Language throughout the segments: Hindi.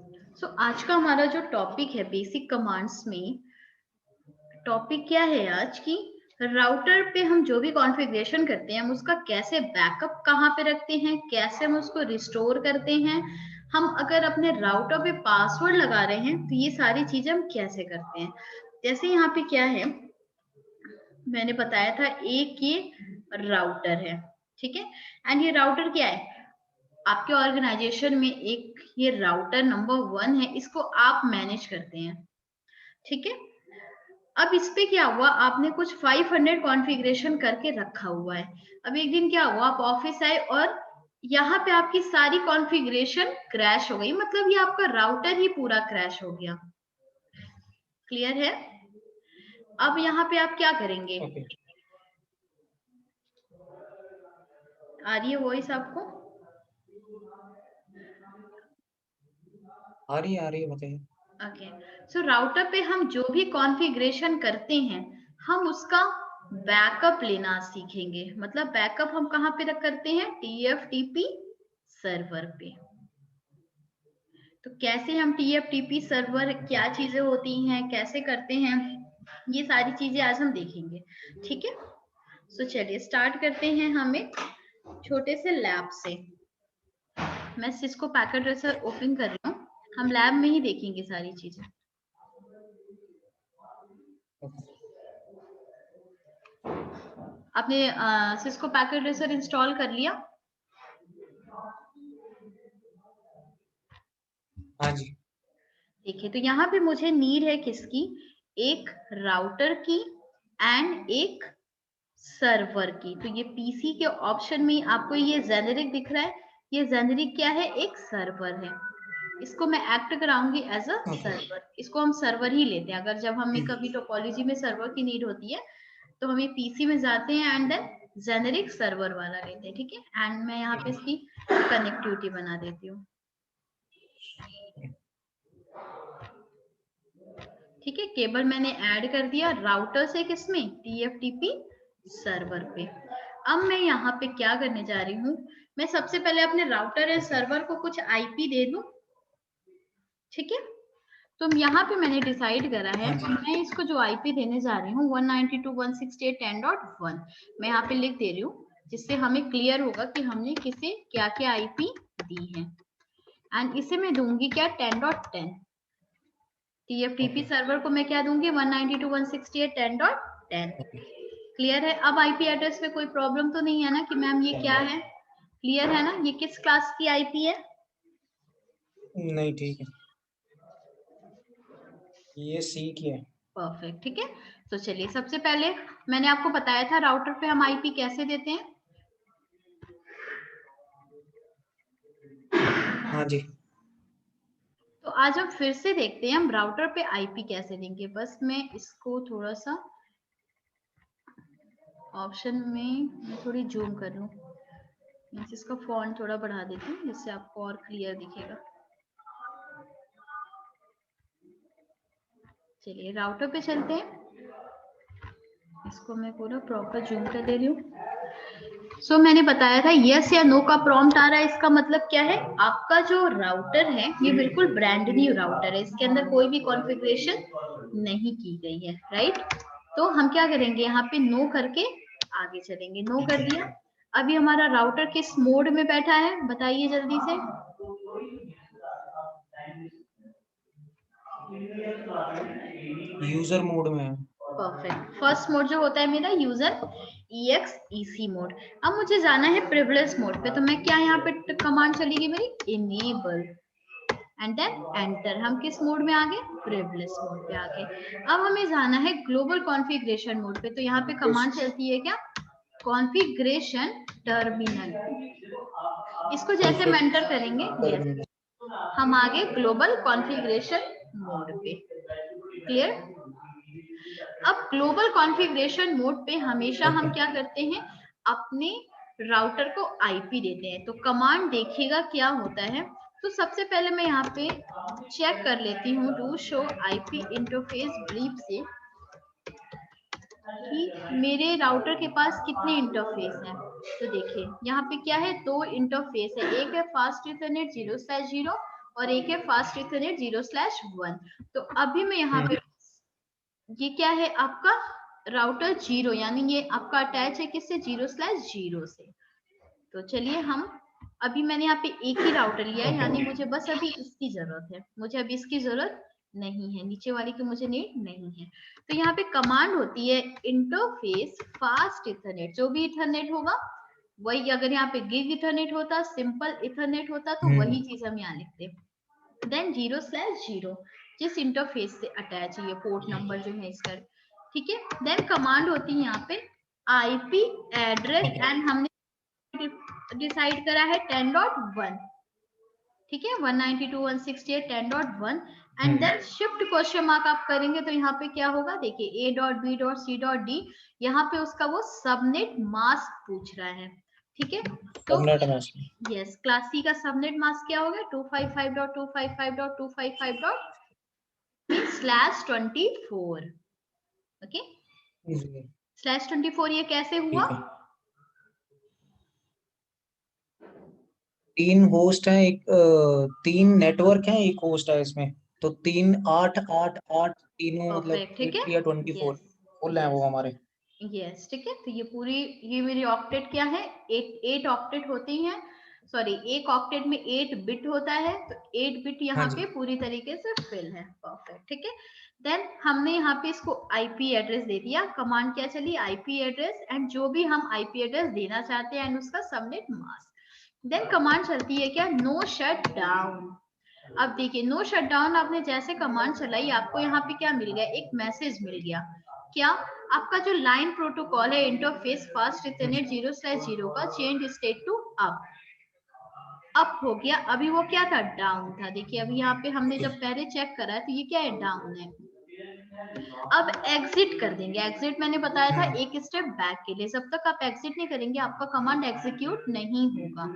आज का हमारा जो टॉपिक है बेसिक कमांड्स में, टॉपिक क्या है आज की, राउटर पे हम जो भी कॉन्फ़िगरेशन करते हैं हम उसका कैसे बैकअप कहाँ पे रखते हैं, कैसे हम उसको रिस्टोर करते हैं, हम अगर अपने राउटर पे पासवर्ड लगा रहे हैं तो ये सारी चीजें हम कैसे करते हैं। जैसे यहाँ पे क्या है, मैंने बताया था एक ये राउटर है, ठीक है। एंड ये राउटर क्या है, आपके ऑर्गेनाइजेशन में एक ये राउटर नंबर 1 है, इसको आप मैनेज करते हैं, ठीक है। अब इस पे क्या हुआ, आपने कुछ 500 कॉन्फ़िगरेशन करके रखा हुआ है। अब एक दिन क्या हुआ, आप ऑफिस आए और यहाँ पे आपकी सारी कॉन्फ़िगरेशन क्रैश हो गई, मतलब ये आपका राउटर ही पूरा क्रैश हो गया। क्लियर है? अब यहाँ पे आप क्या करेंगे? ओके। आ रही है वॉइस आपको? आ रही है, बताइए। ओके। सो राउटर पे हम जो भी कॉन्फ़िगरेशन करते हैं हम उसका बैकअप लेना सीखेंगे। मतलब बैकअप हम कहाँ पे करते हैं, TFTP सर्वर पे। तो कैसे हम TFTP सर्वर, क्या चीजें होती हैं, कैसे करते हैं, ये सारी चीजें आज हम देखेंगे, ठीक है। सो चलिए स्टार्ट करते हैं हम एक छोटे से लैब से। मैं सिस्को पैकेट ट्रेसर ओपन कर रही हूँ, हम लैब में ही देखेंगे सारी चीजें। आपने सिस्को पैकेट ट्रेसर इंस्टॉल कर लिया? हाँ जी। देखिए, तो यहाँ पे मुझे नीड है किसकी, एक राउटर की एंड एक सर्वर की। तो ये पीसी के ऑप्शन में आपको ये जेनेरिक दिख रहा है, ये जेनेरिक क्या है, एक सर्वर है। इसको मैं एक्ट कराऊंगी एज अ ओके। सर्वर, इसको हम सर्वर ही लेते हैं। अगर जब हमें कभी टोपोलॉजी में सर्वर की नीड होती है तो हम ये पीसी में जाते हैं एंड देन जेनेरिक सर्वर वाला लेते हैं, ठीक है। एंड मैं यहाँ पे इसकी कनेक्टिविटी बना देती हूँ, ठीक है। केबल मैंने ऐड कर दिया राउटर से, किसमें, TFTP सर्वर पे। अब मैं यहाँ पे क्या करने जा रही हूँ, मैं सबसे पहले अपने राउटर या सर्वर को कुछ आईपी दे दूं, ठीक है। तो यहाँ पे मैंने डिसाइड करा है, हाँ जी। मैं इसको जो आईपी देने जा रही हूँ 192.168.10.1, मैं यहाँ पे लिख दे रही हूँ, जिससे हमें क्लियर होगा कि हमने किसे क्या क्या आईपी दी है। एंड इसे मैं दूंगी क्या, 10.10। TFTP सर्वर को मैं क्या दूंगी, 192.168.10.10। ओके। क्लियर है? अब आईपी एड्रेस में कोई प्रॉब्लम तो नहीं है ना कि मैम ये क्या है, क्लियर है ना, ये किस क्लास की आईपी है? नहीं, ठीक है, ये सी की है। परफेक्ट, ठीक है। तो चलिए सबसे पहले मैंने आपको बताया था राउटर पे हम आईपी कैसे देते हैं। हाँ जी। तो आज हम फिर से देखते हैं हम राउटर पे आईपी कैसे देंगे। बस मैं इसको थोड़ा सा ऑप्शन में मैं थोड़ी जूम कर लूं, इसका फॉन्ट थोड़ा बढ़ा देती हूँ जिससे आपको और क्लियर दिखेगा। चलिए राउटर पे चलते हैं, इसको मैं पूरा प्रॉपर जूम कर दे रही हूँ। सो मैंने बताया था यस या नो का प्रॉम्प्ट आ रहा है, इसका मतलब क्या है, आपका जो राउटर है ये बिल्कुल ब्रांड न्यू राउटर है, इसके अंदर कोई भी कॉन्फ़िगरेशन नहीं की गई है, राइट। तो हम क्या करेंगे, यहाँ पे नो करके आगे चलेंगे। नो कर दिया। अभी हमारा राउटर किस मोड में बैठा है बताइए जल्दी से। यूजर मोड में है। परफेक्ट। फर्स्ट मोड जो होता है मेरा यूजर EXEC मोड। अब मुझे जाना है प्रिविलेज मोड पे, तो मैं क्या यहाँ पे कमांड चलेगी मेरी, इनेबल एंड देन एंटर। हम किस मोड में आ गए, प्रिविलेज मोड पे आ गए। अब हमें जाना है ग्लोबल कॉन्फ़िगरेशन मोड पे, तो यहाँ पे कमांड चलती है क्या, कॉन्फ़िगरेशन टर्मिनल। इसको जैसे हम कॉन्फ़िग एंटर करेंगे, यस, टर्मिनल। हम आगे ग्लोबल कॉन्फ़िगरेशन मोड पे। क्लियर? अब ग्लोबल कॉन्फ़िगरेशन मोड पे हमेशा ओके। हम क्या करते हैं, अपने राउटर को आईपी देते हैं। तो कमांड देखिएगा क्या होता है। तो सबसे पहले मैं यहाँ पे चेक कर लेती हूँ do show IP interface brief से कि मेरे राउटर के पास कितने इंटरफेस हैं। तो देखिए यहाँ पे क्या है, दो इंटरफेस है, एक है फास्ट इथरनेट 0/0 और एक है फास्ट इथरनेट 0/1। तो अभी मैं यहाँ पे, ये क्या है आपका राउटर 0, यानी ये आपका अटैच है किससे, 0/0 से। तो चलिए हम, अभी मैंने यहाँ पे एक ही राउटर लिया है, यानी मुझे बस अभी इसकी जरूरत है, मुझे अभी इसकी जरूरत नहीं है, नीचे वाली की मुझे नीड नहीं है। तो यहाँ पे कमांड होती है इंटरफेस फास्ट इथरनेट, जो भी इथरनेट होगा वही, अगर यहाँ पे गिग इथरनेट होता, सिंपल इथरनेट होता, तो वही चीज हम यहाँ लिखते। देन 0/0 जिस इंटरफेस से अटैच है, ये पोर्ट नंबर जो है इसका, ठीक है। देन कमांड होती है यहाँ पे आईपी एड्रेस, एंड हमने डिसाइड करा है 10.1, ठीक है, 192.168.10.1। And then shift question mark आप करेंगे तो यहाँ पे क्या होगा, देखिए A.B.C.D, यहाँ पे उसका वो सबनेट मास्क पूछ रहा है, ठीक है। तो यस, क्लास सी का सबनेट मास्क क्या हो गया, 255.255.255./24, ओके। /24 ये कैसे हुआ, 3 होस्ट है, एक 3 नेटवर्क है, एक होस्ट है इसमें, तो 3 8 8 8 तीनों मतलब परफेक्ट, ठीक है, 8 या 24 फुल है वो हमारे। यस, ठीक है। तो ये पूरी, ये मेरी ऑक्टेट क्या है, 8 ऑक्टेट होती हैं, सॉरी एक ऑक्टेट में 8 बिट होता है, तो 8 बिट यहाँ पे पूरी तरीके से फिल है, परफेक्ट, ठीक है। देन हमने यहाँ पे इसको आईपी एड्रेस दे दिया, कमांड क्या चली, आईपी एड्रेस, एंड जो भी हम आईपी एड्रेस देना चाहते हैं एंड उसका सबनेट मास्क। देन कमांड चलती है क्या, नो शट डाउन। अब देखिए नो शट डाउन आपने जैसे कमांड चलाई, आपको यहाँ पे क्या मिल गया, एक मैसेज मिल गया, क्या, आपका जो लाइन प्रोटोकॉल है इंटरफेस फास्ट इथरनेट 0/0 का चेंज स्टेट टू अप हो गया। अभी वो क्या था, डाउन था। देखिए अभी यहाँ पे हमने जब पहले चेक करा तो ये क्या है, डाउन है। अब एग्जिट कर देंगे, एग्जिट मैंने बताया था एक स्टेप बैक के लिए, जब तक आप एग्जिट नहीं करेंगे आपका कमांड एग्जीक्यूट नहीं होगा,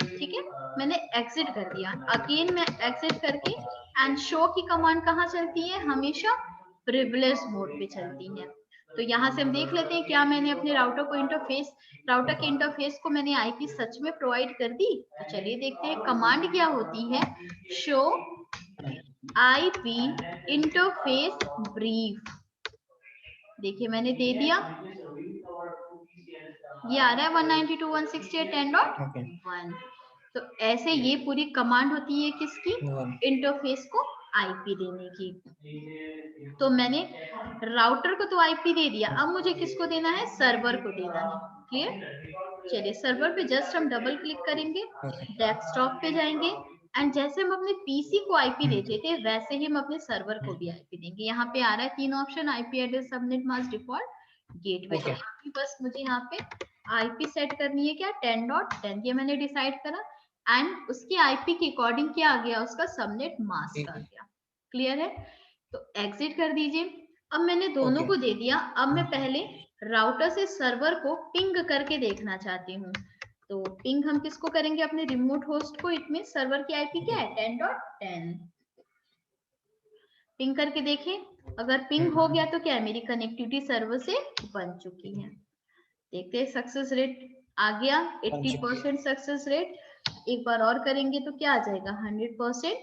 ठीक है। मैंने एग्जिट कर दिया, अगेन मैं एग्जिट करके, एंड शो की कमांड कहाँ चलती है, हमेशा प्रिविलेज मोड पे चलती है। तो यहाँ से हम देख लेते हैं क्या मैंने अपने राउटर को राउटर के इंटरफेस को मैंने आईपी सच में प्रोवाइड कर दी। तो चलिए देखते हैं कमांड क्या होती है, शो आईपी इंटरफेस ब्रीफ। देखिए मैंने दे दिया, ये आ रहा है 192.168.10.1। तो ऐसे ये पूरी कमांड होती है किसकी, इंटरफेस को आईपी देने की। तो मैंने राउटर को तो आईपी दे दिया, अब मुझे किसको देना है, सर्वर को देना है, क्लियर। चलिए सर्वर पे जस्ट हम डबल क्लिक करेंगे, डेस्कटॉप पे जाएंगे, एंड जैसे हम अपने पीसी को आईपी देते थे वैसे ही हम अपने सर्वर को भी आईपी देंगे। यहाँ पे आ रहा है 3 option, IP address, subnet mask, default, gateway. बस मुझे यहाँ पे आईपी सेट करनी है क्या, 10.10, ये मैंने डिसाइड करा, एंड उसकी आईपी के अकॉर्डिंग क्या आ गया, उसका सबनेट मास्क आ गया, क्लियर है। तो एग्जिट कर दीजिए। अब मैंने दोनों को दे दिया, अब मैं पहले राउटर से सर्वर को पिंग करके देखना चाहती हूँ। तो पिंग हम किसको करेंगे, अपने रिमोट होस्ट को, इट मीन सर्वर की आईपी क्या है, 10.10। पिंग करके देखें, अगर पिंग हो गया तो क्या है, मेरी कनेक्टिविटी सर्वर से बन चुकी है। देखते हैं सक्सेस रेट आ गया, 80% सक्सेस रेट। एक बार और करेंगे तो क्या आ जाएगा, 100%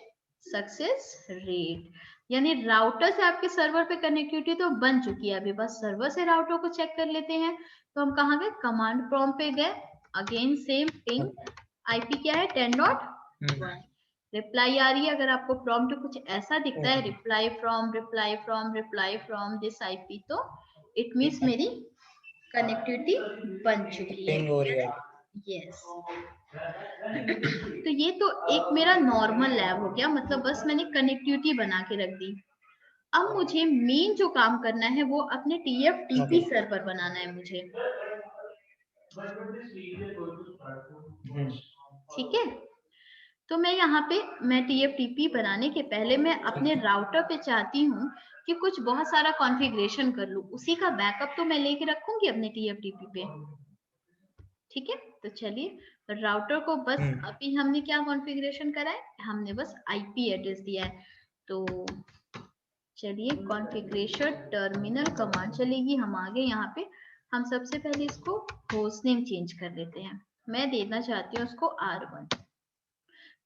सक्सेस रेट। यानी राउटर से आपके सर्वर पे कनेक्टिविटी तो बन चुकी है, अभी बस सर्वर से राउटर को चेक कर लेते हैं। तो हम कहाँ गए, कमांड प्रॉम्प्ट पे गए, अगेन सेम पिंग, आईपी क्या है 10.1। रिप्लाई आ रही है, अगर आपको प्रॉम्प्ट कुछ ऐसा दिखता है, रिप्लाई फ्रॉम दिस आईपी, तो इट मींस मेरी कनेक्टिविटी बन चुकी है, यस। तो ये तो एक मेरा नॉर्मल लैब हो गया, मतलब बस मैंने कनेक्टिविटी बना के रख दी। अब मुझे मेन जो काम करना है वो अपने TFTP सर्वर बनाना है मुझे, ठीक है। तो मैं यहाँ पे, मैं TFTP बनाने के पहले मैं अपने राउटर पे चाहती हूँ कि कुछ बहुत सारा कॉन्फ़िगरेशन कर लूं, उसी का बैकअप तो मैं लेके रखूंगी अपने TFTP पे, ठीक है। तो चलिए राउटर को बस अभी हमने क्या कॉन्फ़िगरेशन करा है, हमने बस आईपी एड्रेस दिया है। तो चलिए कॉन्फ़िगरेशन टर्मिनल कमांड चलेगी, हम आगे यहाँ पे हम सबसे पहले इसको होस्ट नेम चेंज कर लेते हैं। मैं देना चाहती हूँ उसको R1,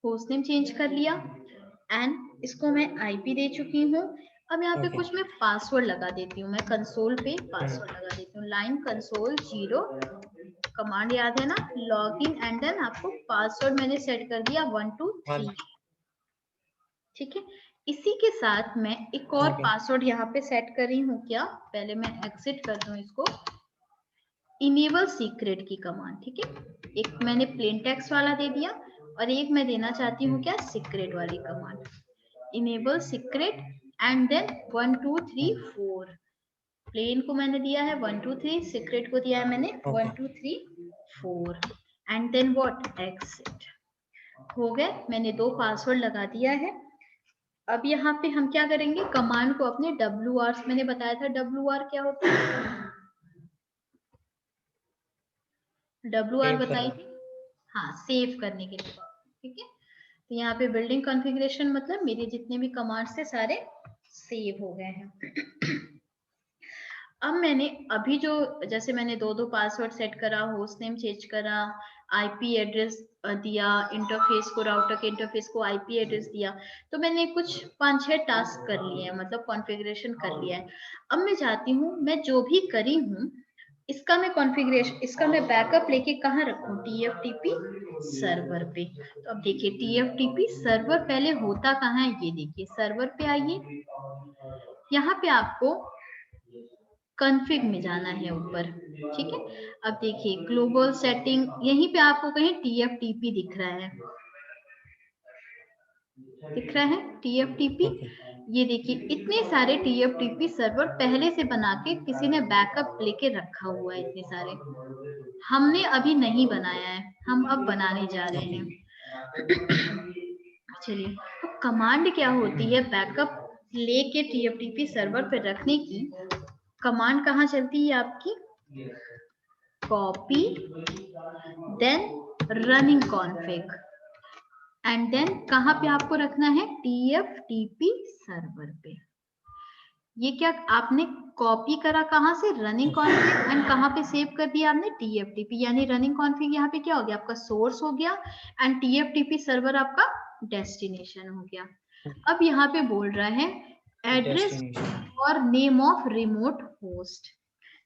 होस्ट नेम चेंज कर लिया। एंड इसको मैं आईपी दे चुकी हूँ। अब यहाँ पे Okay. कुछ मैं पासवर्ड लगा देती हूँ, मैं कंसोल पे पासवर्ड लगा देती हूँ, लाइन कंसोल 0, कमांड याद है ना, लॉगिन एंड देन आपको पासवर्ड मैंने सेट कर दिया 1 2 3। ठीक है, इसी के साथ मैं एक और पासवर्ड यहाँ पे सेट कर रही हूँ। क्या, पहले मैं एग्जिट कर दूं इसको, इनेबल सीक्रेट की कमांड। ठीक है, एक मैंने प्लेन टेक्स्ट वाला दे दिया और एक मैं देना चाहती हूँ क्या, सीक्रेट वाली command, enable secret and then 1 2 3 4। Plain को मैंने दिया है 1 2 3, सीक्रेट को दिया है मैंने 1 2 3 4 एंड देन व्हाट, एग्जिट। हो गए, मैंने 2 पासवर्ड लगा दिया है। अब यहाँ पे हम क्या करेंगे, कमांड को अपने WR, मैंने बताया था WR क्या होता है, WR बताई थी, हाँ, सेव करने के लिए। ठीक है, तो यहाँ पे बिल्डिंग कॉन्फ़िगरेशन मतलब मेरे जितने भी कमांड्स थे सारे सेव हो गए हैं। अब मैंने अभी जो, जैसे मैंने 2 पासवर्ड सेट करा, होस्ट नेम चेंज करा, आईपी एड्रेस दिया, इंटरफेस को, राउटर के इंटरफेस को आईपी एड्रेस दिया, तो मैंने कुछ 5-6 टास्क कर लिए हैं, मतलब कॉन्फ़िगरेशन कर लिया है। अब मैं चाहती हूँ, मैं जो भी करी हूँ इसका मैं कॉन्फ़िगरेशन, इसका मैं बैकअप लेके कहाँ रखूँ, TFTP सर्वर पे। तो अब देखिए TFTP सर्वर पहले होता कहाँ है, ये देखिए, सर्वर पे आइए, यहाँ पे आपको कॉन्फ़िग में जाना है ऊपर। ठीक है, अब देखिए ग्लोबल सेटिंग, यहीं पे आपको कहीं TFTP दिख रहा है, दिख रहा है TFTP। ये देखिए इतने सारे TFTP सर्वर पहले से बना के किसी ने बैकअप लेके रखा हुआ है, इतने सारे हमने अभी नहीं बनाया है, हम अब बनाने जा रहे हैं। चलिए, तो कमांड क्या होती है बैकअप लेके TFTP सर्वर पे रखने की, कमांड कहाँ चलती है आपकी, copy then running config and then कहाँ पे आपको रखना है, TFTP सर्वर पे। ये क्या आपने कॉपी करा, कहाँ से, रनिंग कॉन्फ़िग, एंड कहाँ पे सेव कर दिया आपने, TFTP, यानी रनिंग कॉन्फ़िग यहाँ पे क्या हो गया, आपका सोर्स हो गया एंड TFTP सर्वर आपका डेस्टिनेशन हो गया। अब यहाँ पे बोल रहा है एड्रेस और name of remote host.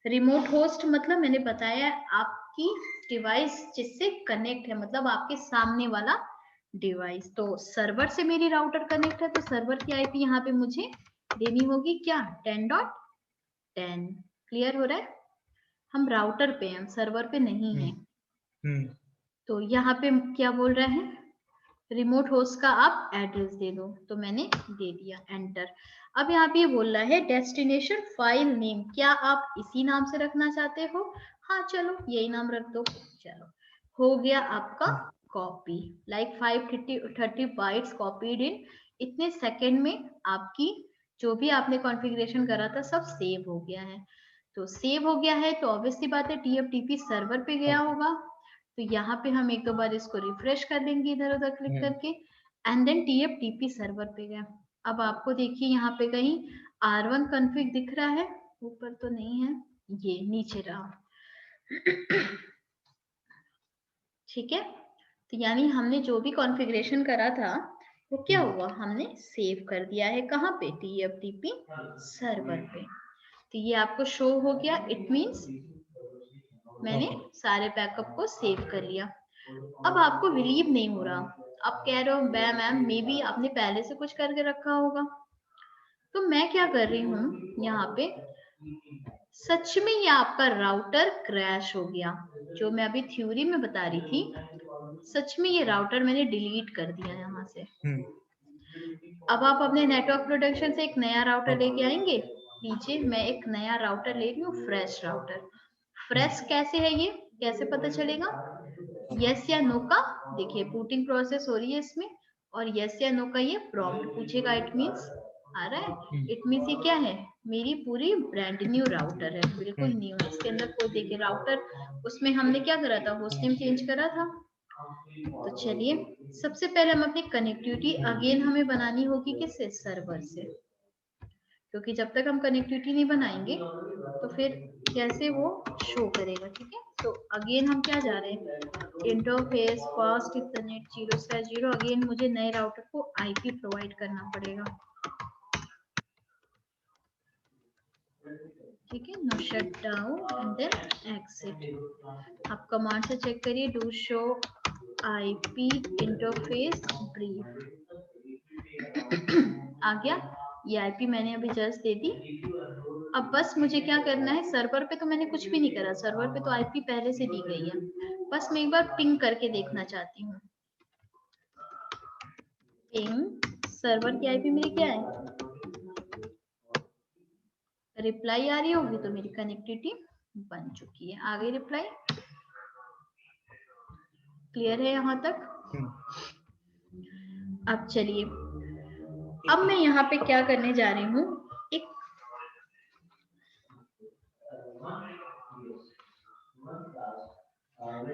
Remote host मतलब मैंने बताया आपकी डिवाइस जिससे कनेक्ट है, मतलब आपके सामने वाला डिवाइस। तो सर्वर से मेरी राउटर कनेक्ट है, तो सर्वर की आईपी यहाँ पे मुझे देनी होगी क्या, 10.10। क्लियर हो रहा है, हम राउटर पे हैं, हम सर्वर पे नहीं है। तो यहाँ पे क्या बोल रहा है, रिमोट होस्ट का आप एड्रेस दे दो, तो मैंने दे दिया, एंटर। अब यहाँ पे बोल रहा है डेस्टिनेशन फाइल नेम, क्या आप इसी नाम से रखना चाहते हो, हाँ चलो यही नाम रख दो। चलो, हो गया आपका कॉपी, लाइक 530 बाइट्स कॉपीड इन, इतने सेकंड में आपकी जो भी आपने कॉन्फ़िगरेशन करा था सब सेव हो गया है। तो सेव हो गया है तो ऑब्वियसली बात है TFTP सर्वर पे गया होगा। तो यहाँ पे हम 1-2 बार इसको रिफ्रेश कर देंगे इधर उधर क्लिक करके, एंड देन TFTP सर्वर पे गया। अब आपको देखिए यहाँ पे कहीं R1 कॉन्फ़िग दिख रहा है, ऊपर तो नहीं है, ये नीचे रहा। ठीक है, तो यानी हमने जो भी कॉन्फ़िगरेशन करा था वो क्या हुआ, हमने सेव कर दिया है कहाँ पे, TFTP सर्वर पे। तो ये आपको शो हो गया, इट मींस मैंने सारे बैकअप को सेव कर लिया। अब आपको बिलीव नहीं हो रहा, आप कह रहे हो मैम मे बी आपने पहले से कुछ करके रखा होगा। तो मैं क्या कर रही हूँ यहाँ पे, सच में ये आपका राउटर क्रैश हो गया, जो मैं अभी थ्योरी में बता रही थी, सच में ये राउटर मैंने डिलीट कर दिया यहाँ से। अब आप अपने नेटवर्क प्रोटेक्शन से एक नया राउटर लेके आएंगे, नीचे मैं एक नया राउटर ले रही हूँ, फ्रेश राउटर। फ्रेश कैसे है, ये कैसे पता चलेगा, यस या नो का, देखिए बूटिंग प्रोसेस हो रही है इसमें, और यस या नो का ये प्रॉम्प्ट पूछेगा, इट मींस आ रहा है, इट मींस ये क्या है, मेरी पूरी ब्रांड न्यू राउटर है, बिल्कुल न्यू है, इसके अंदर कोई, देखिए राउटर उसमें हमने क्या करा था, होस्ट नेम चेंज करा था। तो चलिए, सबसे पहले हम अपनी कनेक्टिविटी अगेन हमें बनानी होगी किससे, सर्वर से, क्योंकि जब तक हम कनेक्टिविटी नहीं बनाएंगे तो फिर कैसे वो शो करेगा। ठीक है, तो अगेन हम क्या जा रहे हैं, इंटरफेस फास्ट इथरनेट 0/0। अगेन मुझे नए राउटर को आईपी प्रोवाइड करना पड़ेगा। ठीक है, no shut down and then exit. आप कमांड से चेक करिए, do show IP interface brief आ गया। ये आईपी मैंने अभी जस्ट दे दी। अब बस मुझे क्या करना है, सर्वर पे तो मैंने कुछ भी नहीं करा, सर्वर पे तो आईपी पहले से दी गई है। बस मैं एक बार पिंग करके देखना चाहती हूँ। पिंग सर्वर की आईपी मेरी क्या है, रिप्लाई आ रही होगी तो मेरी कनेक्टिविटी बन चुकी है। आ गई रिप्लाई, क्लियर है यहाँ तक। अब चलिए, अब मैं यहाँ पे क्या करने जा रही हूँ, एक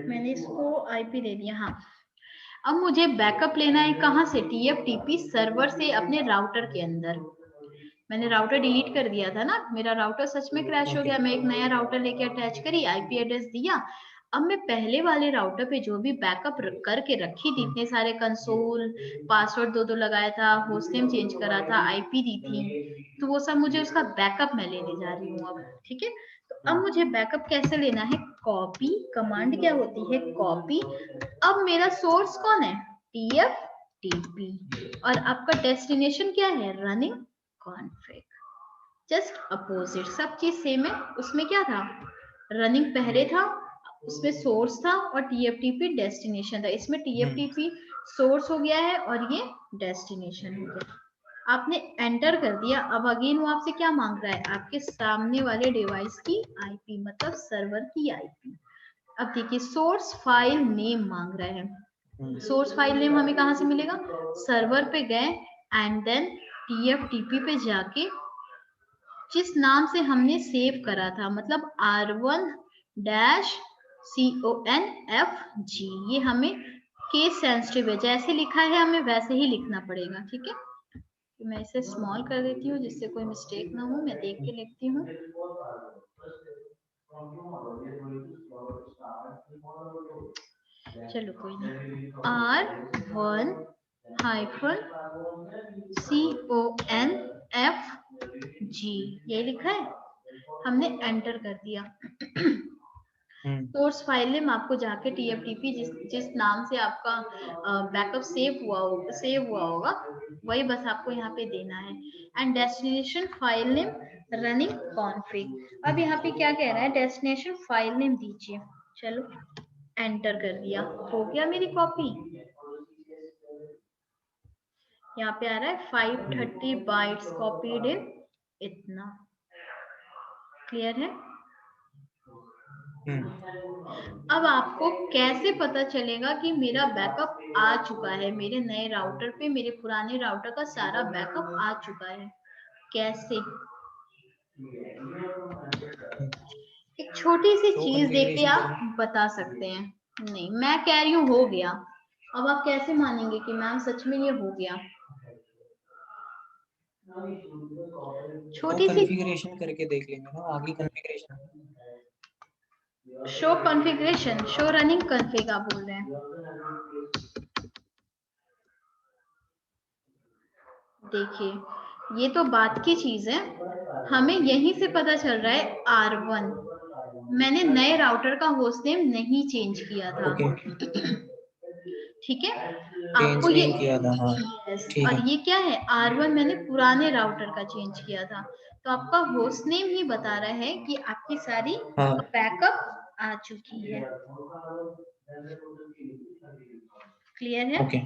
मैंने इसको आईपी दे दिया। हाँ, अब मुझे बैकअप लेना है कहाँ से, TFTP सर्वर से अपने राउटर के अंदर। मैंने राउटर डिलीट कर दिया था ना, मेरा राउटर सच में क्रैश हो गया। मैं एक नया राउटर लेके अटैच करी, आईपी एड्रेस दिया। अब मैं पहले वाले राउटर पे जो भी बैकअप करके रखी थी, इतने सारे कंसोल, पासवर्ड 2-2 लगाया था, होस्टनेम चेंज करा था, आईपी दी थी, तो वो सब मुझे उसका बैकअप मैं लेने जा रही हूँ अब। ठीक है, तो अब मुझे बैकअप कैसे लेना है, कॉपी, कमांड क्या होती है, कॉपी। अब मेरा सोर्स कौन है, TFTP, और आपका डेस्टिनेशन क्या है, रनिंग कॉन्फ़िग। जस्ट अपोजिट, सब चीज सेम है। उसमें क्या था, रनिंग पहले था, उसमें सोर्स था और TFTP डेस्टिनेशन था। इसमें TFTP सोर्स हो गया है और ये डेस्टिनेशन हो गया। आपने एंटर कर दिया। अब अगेन वो आपसे क्या मांग रहा है, आपके सामने वाले डिवाइस की आईपी, मतलब सर्वर की आईपी। अब देखिए, सोर्स फाइल नेम मांग रहा है। सोर्स फाइल नेम हमें कहाँ से मिलेगा, सर्वर पे गए एंड देन TFTP पे जाके जिस नाम से हमने सेव करा था, मतलब R1-CONFG, ये हमें केस सेंसिटिव है, जैसे लिखा है हमें वैसे ही लिखना पड़ेगा। ठीक है, तो मैं इसे स्मॉल कर देती हूँ जिससे कोई मिस्टेक ना हो। मैं देख के लिखती हूँ। चलो कोई नहीं, R1-CONFG ये लिखा है, हमने एंटर कर दिया। सोर्स फाइल नेम आपको जाके TFTP जिस नाम से आपका बैकअप सेव हुआ होगा, वही बस आपको यहाँ पे देना है। And destination file name running config. अब यहाँ पे क्या कह रहा है, डेस्टिनेशन फाइल नेम दीजिए। चलो एंटर कर दिया, हो गया मेरी कॉपी। यहाँ पे आ रहा है 530 बाइट्स कॉपीड है, इतना क्लियर है। अब आपको कैसे पता चलेगा कि मेरा बैकअप आ चुका है, मेरे नए राउटर पे मेरे पुराने राउटर का सारा बैकअप आ चुका है, कैसे। एक छोटी सी चीज देख के आप बता सकते हैं। नहीं, मैं कह रही हूँ हो गया। अब आप कैसे मानेंगे कि मैम सच में ये हो गया। छोटी सी कॉन्फ़िगरेशन करके देख लेंगे ना आगे। Configuration, show configuration, show running config आप बोल रहे हैं। देखिए, ये तो बात की चीज है, हमें यहीं से पता चल रहा है R1, मैंने नए राउटर का होस्ट नेम नहीं चेंज किया था। ठीक है, आपको ये किया था। हाँ, ठीक और है। ये क्या है, R1 मैंने पुराने राउटर का चेंज किया था, तो आपका होस्ट नेम ही बता रहा है कि आपकी सारी बैकअप आ चुकी है। क्लियर है। ओके,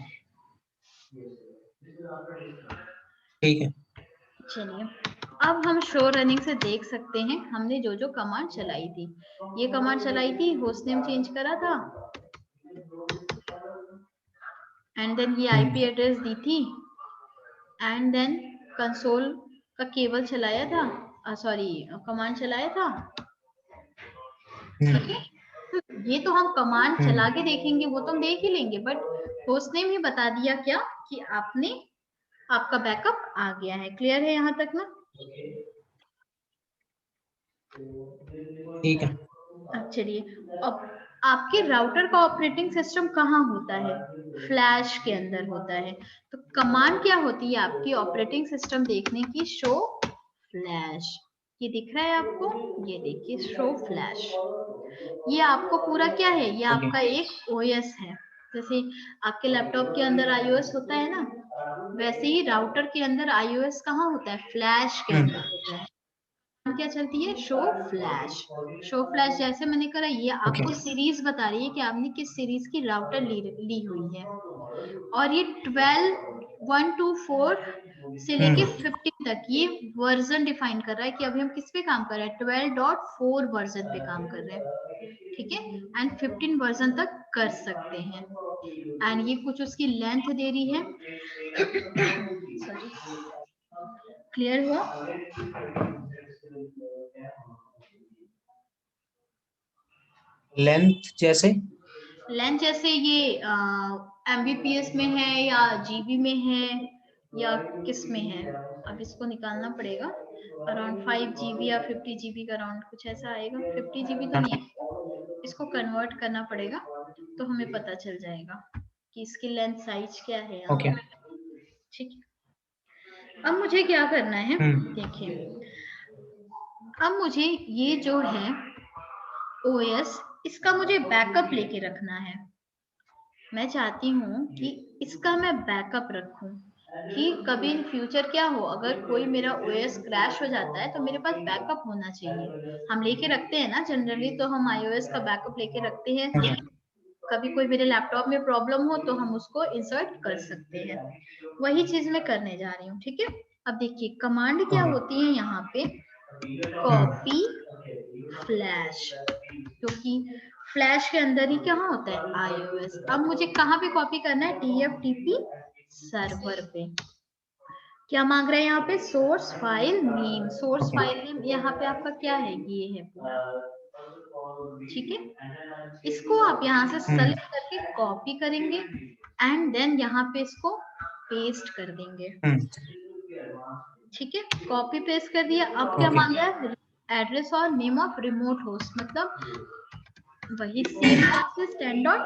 ठीक है। चलिए, अब हम शो रनिंग से देख सकते हैं हमने जो जो कमांड चलाई थी। ये कमांड चलाई थी, होस्ट नेम चेंज करा था, एंड देन ये आईपी एड्रेस दी थी, एंड देन कंसोल का केबल चलाया था, सॉरी कमांड चलाया था। ठीक है, ये तो हम कमांड चला के देखेंगे, वो तो हम देख ही लेंगे, बट होस्ट नेम ही बता दिया क्या कि आपका बैकअप आ गया है। क्लियर है यहाँ तक ना। ठीक है। अब चलिए, अब आपके राउटर का ऑपरेटिंग सिस्टम कहाँ होता है? फ्लैश के अंदर होता है। तो कमांड क्या होती है आपकी ऑपरेटिंग सिस्टम देखने की? Show flash. ये दिख रहा है आपको? ये देखिए, शो फ्लैश। ये आपको पूरा क्या है? ये ओके। आपका एक ओएस है। जैसे आपके लैपटॉप के अंदर आईओएस होता है ना, वैसे ही राउटर के अंदर आईओएस कहाँ होता है? फ्लैश के अंदर होता है। क्या चलती है? Show flash. शो फ्लैश जैसे मैंने करा, ये ओके। आपको सीरीज बता रही है कि आपने किस सीरीज की राउटर ली हुई है। और ये 12 1 to 4 से लेके 15 तक ये वर्जन डिफाइन कर रहा है कि अभी हम किस पे काम कर रहे हैं? 12.4 वर्जन पे काम कर रहे हैं, ठीक है। एंड 15 वर्जन तक कर सकते हैं। एंड ये कुछ उसकी लेंथ दे रही है। सॉरी, क्लियर हुआ? लेंथ जैसे? लेंथ जैसे ये एमबीपीएस में है या जीबी में है या किस में है? अब इसको निकालना पड़ेगा। अराउंड 5 जीबी या 50 जीबी का अराउंड कुछ ऐसा आएगा। 50 जीबी तो नहीं, इसको कन्वर्ट करना पड़ेगा तो हमें पता चल जाएगा कि इसकी लेंथ साइज क्या है यहाँ ओके। पे। ठीक है, अब मुझे क्या करना है? देखिए, अब मुझे ये जो है ओएस, इसका मुझे बैकअप लेके रखना है। मैं चाहती हूँ कि इसका मैं बैकअप रखूं कि कभी इन फ्यूचर क्या हो, अगर कोई मेरा ओएस क्रैश हो जाता है तो मेरे पास बैकअप होना चाहिए। हम लेके रखते हैं ना जनरली, तो हम आईओएस का बैकअप लेके रखते हैं। कभी कोई मेरे लैपटॉप में प्रॉब्लम हो तो हम उसको इंसर्ट कर सकते हैं। वही चीज मैं करने जा रही हूँ, ठीक है। अब देखिए कमांड क्या होती है यहाँ पे? कॉपी फ्लैश, क्योंकि फ्लैश के अंदर ही क्या होता है? आईओएस। अब मुझे कहाँ पे कॉपी करना है? टीएफटीपी सर्वर पे। क्या मांग रहा है यहाँ पे? Source file name. Source file name यहाँ पे आपका क्या है? ये है पूरा, ठीक है। इसको आप यहाँ से सेलेक्ट करके कॉपी करेंगे एंड देन यहाँ पे इसको पेस्ट कर देंगे, ठीक है। कॉपी पेस्ट कर दिया। अब क्या मांग रहा है? एड्रेस और नेम ऑफ रिमोट होस्ट, मतलब वही सेम एक्सेस 10.10।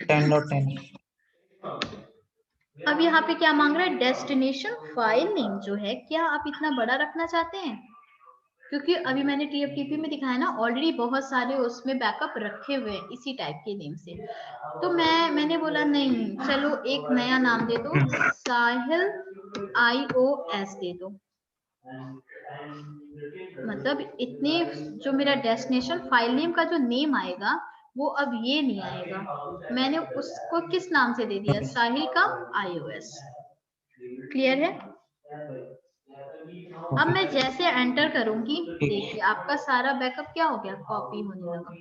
10.10। अब यहाँ पे क्या मांग रहा है? डेस्टिनेशन फाइल नेम जो है, क्या आप इतना बड़ा रखना चाहते हैं? क्योंकि अभी मैंने टीएफटीपी में दिखाया ना, ऑलरेडी बहुत सारे उसमें बैकअप रखे हुए हैं इसी टाइप के नेम से। तो मैंने बोला नहीं, चलो एक नया नाम दे दो, साहिल iOS दे दो। मतलब इतने जो मेरा डेस्टिनेशन फाइल नेम का जो नेम आएगा वो अब ये नहीं आएगा। मैंने उसको किस नाम से दे दिया? साहिल का iOS। क्लियर है? अब मैं जैसे एंटर करूंगी, देखिए आपका सारा बैकअप क्या हो गया? कॉपी होने लगा।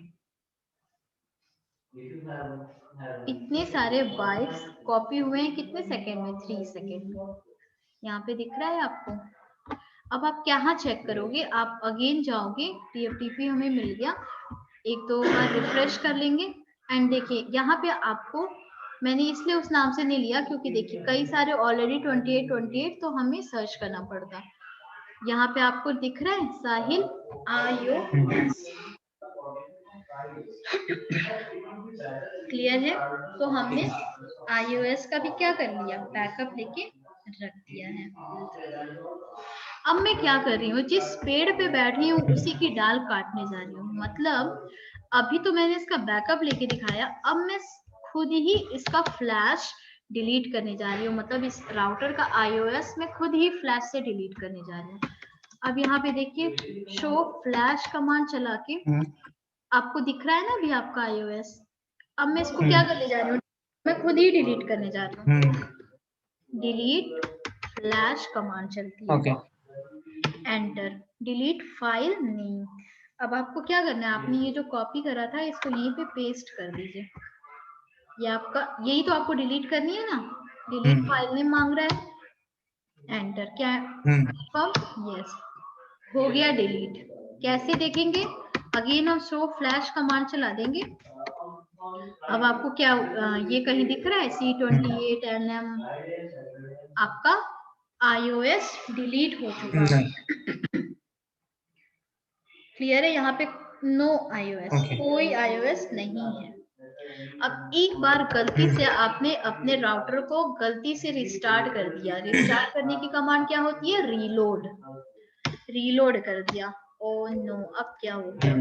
इतने सारे बाइट्स कॉपी हुए हैं कितने सेकेंड में? 3 सेकेंड में। यहाँ पे दिख रहा है आपको? अब आप क्या चेक करोगे? आप अगेन जाओगे, टीएफटीपी हमें मिल गया, एक दो बार रिफ्रेश कर लेंगे एंड देखिए यहाँ पे आपको, मैंने इसलिए उस नाम से नहीं लिया क्योंकि देखिए कई सारे ऑलरेडी 28 तो हमें सर्च करना पड़ता। यहाँ पे आपको दिख रहा है साहिल iOS। क्लियर है? तो हमने iOS का भी क्या कर लिया? बैकअप लेके रख दिया है। अब मैं क्या कर रही हूँ? जिस पेड़ पे बैठी हूँ उसी की डाल काटने जा रही हूँ। मतलब अभी तो मैंने इसका बैकअप लेके दिखाया, अब मैं खुद ही इसका फ्लैश डिलीट करने जा रही हूँ। मतलब इस राउटर का iOS मैं खुद ही फ्लैश से डिलीट करने जा रही हूँ। अब यहाँ पे देखिए, शो फ्लैश कमांड चला के आपको दिख रहा है ना अभी आपका iOS। अब मैं इसको क्या करने जा रही हूँ? मैं खुद ही डिलीट करने जा रही हूँ। डिलीट फ्लैश कमांड चलती है। Okay. Enter. Delete file name. अब आपको क्या करना है? आपने ये जो कॉपी करा था इसको यहीं पे पेस्ट कर दीजिए। ये आपका, यही तो आपको डिलीट करनी है ना। डिलीट फाइल नेम मांग रहा है, एंटर। क्या? यस, हो गया डिलीट। कैसे देखेंगे? अगेन हम शो फ्लैश कमांड चला देंगे। अब आपको क्या ये कहीं दिख रहा है? C28 NM आपका iOS डिलीट हो चुका है। क्लियर है? यहाँ पे नो iOS, कोई iOS नहीं है। अब एक बार गलती से आपने अपने राउटर को गलती से रिस्टार्ट कर दिया। रिस्टार्ट करने की कमांड क्या होती है? रीलोड। रीलोड कर दिया। ओ नो, अब क्या हो गया?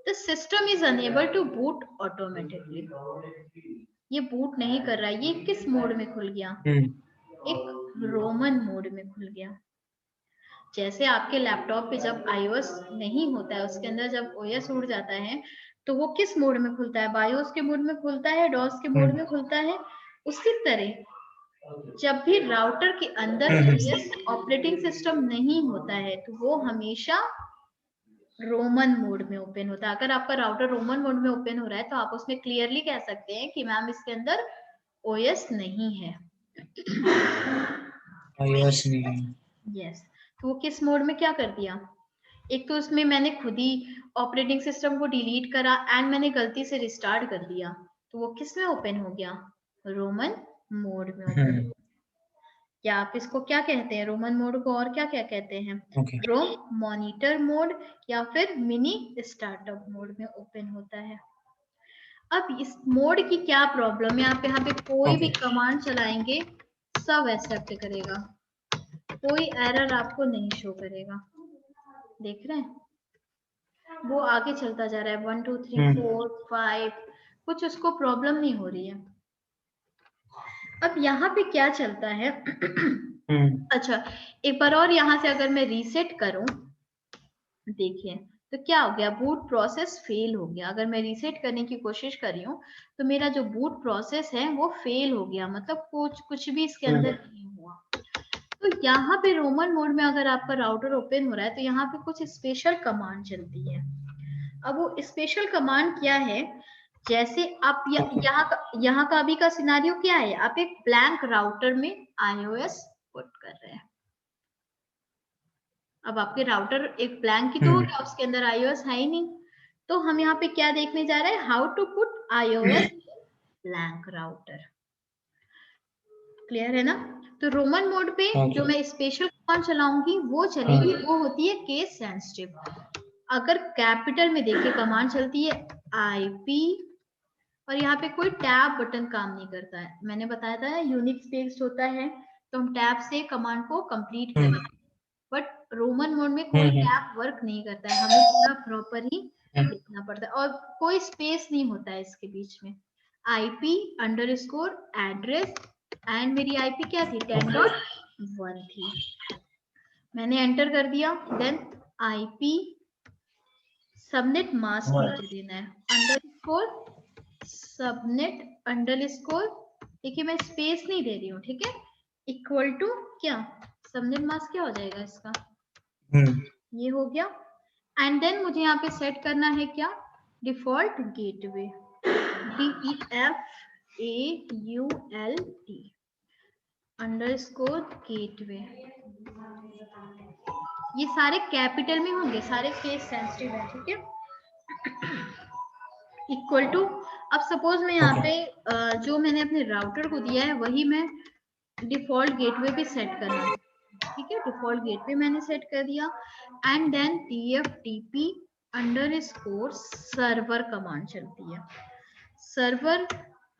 The system is unable to boot automatically. ये बूट नहीं कर रहा है। ये किस मोड में खुल गया? एक रोमन मोड में खुल गया। जैसे आपके लैपटॉप पे जब iOS नहीं होता है, उसके अंदर जब OS उड़ जाता है, तो वो किस मोड में खुलता है? बायोस के मोड में खुलता है, डॉस के मोड में खुलता है। उसी तरह जब भी राउटर के अंदर OS ऑपरेटिंग सिस्टम नहीं होता है, तो वो हमेशा रोमन मोड में ओपन होता है। अगर आपका राउटर रोमन मोड में ओपन हो रहा है, तो आप उसमें क्लियरली कह सकते हैं कि मैम इसके अंदर OS नहीं है। iOS नहीं है। यस, तो वो किस मोड में क्या कर दिया? एक तो उसमें मैंने खुद ही ऑपरेटिंग सिस्टम को डिलीट करा एंड मैंने गलती से रिस्टार्ट कर दिया, तो वो किस में ओपन हो गया? रोमन मोड में ओपन। क्या आप इसको क्या कहते हैं? रोमन मोड को और क्या क्या कहते हैं? रोम मॉनिटर मोड या फिर मिनी स्टार्टअप मोड में ओपन होता है। अब इस मोड की क्या प्रॉब्लम है? आप यहाँ पे कोई भी कमांड चलाएंगे सब एक्सेप्ट करेगा, कोई एरर आपको नहीं शो करेगा। देख रहे हैं? वो आगे चलता जा रहा है 1 2 3 4 5, कुछ उसको प्रॉब्लम नहीं हो रही है। अब यहाँ पे क्या चलता है? अच्छा, एक बार और यहाँ से अगर मैं रीसेट करूं, देखिए तो क्या हो गया? बूट प्रोसेस फेल हो गया। अगर मैं रीसेट करने की कोशिश कर रही हूँ, तो मेरा जो बूट प्रोसेस है वो फेल हो गया, मतलब कुछ भी इसके अंदर नहीं हुआ। तो यहाँ पे रोमन मोड में अगर आपका राउटर ओपन हो रहा है, तो यहाँ पे कुछ स्पेशल कमांड चलती है। अब वो स्पेशल कमांड क्या है? जैसे आप यहाँ का अभी का सिनारियो क्या है? आप एक ब्लैंक राउटर में iOS पुट कर रहे हैं। अब आपके राउटर एक ब्लैंक की तो हो गया, उसके अंदर iOS है ही नहीं। तो हम यहाँ पे क्या देखने जा रहे हैं? How to put iOS blank router. Clear है ना? तो रोमन मोड पे जो मैं स्पेशल कमांड चलाऊंगी वो चलेगी, वो होती है केस सेंसिटिव। अगर कैपिटल में देखिए कमांड चलती है IP, और यहाँ पे कोई टैब बटन काम नहीं करता है। मैंने बताया था यूनिक्स बेस्ड होता है, तो हम टैब से कमांड को कंप्लीट करते हैं, बट रोमन मोड में कोई टैब वर्क नहीं करता है। हमें पूरा प्रॉपर ही लिखना पड़ता है और कोई स्पेस नहीं होता है इसके बीच में। IP__ एड्रेस एंड मेरी IP क्या थी? 10.1 थी। मैंने एंटर कर दिया, देन IP सबनेट मास्क मुझे देना है, _सबनेट_, देखिए मैं स्पेस नहीं दे रही हूँ, ठीक है? इक्वल टू क्या? सबनेट मास्क क्या हो जाएगा इसका? ये हो गया। एंड देन मुझे यहाँ पे सेट करना है क्या? Default gateway, DEFAULT _gateway. ये सारे कैपिटल में होंगे, सारे केस सेंसिटिव है, ठीक है? इक्वल टू, अब सपोज मैं यहाँ पे जो मैंने अपने राउटर को दिया है वही मैं डिफॉल्ट गेटवे पे सेट करना है, ठीक है? डिफॉल्ट गेटवे मैंने सेट कर दिया एंड देन TFTP_सर्वर कमांड चलती है। सर्वर,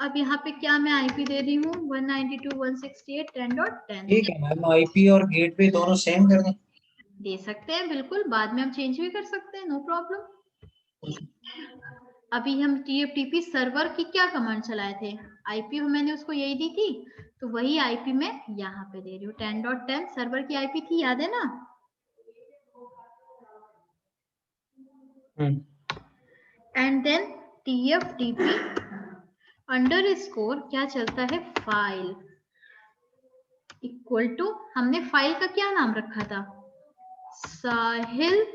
अब यहाँ पे क्या मैं IP दे रही हूँ? 192.168.10.10। ठीक है मैम, IP और गेटवे दोनों सेम कर दें? दे सकते हैं बिल्कुल, बाद में हम चेंज भी कर सकते हैं, नो प्रॉब्लम। अभी हम TFTP सर्वर की क्या कमांड चलाए थे? IP मैंने उसको यही दी थी, तो वही IP मैं यहाँ पे दे रही हूँ। 10.10 सर्वर की IP थी, याद है ना? एंड देन TFTP_ क्या चलता है? फाइल इक्वल टू, हमने फाइल का क्या नाम रखा था? साहिल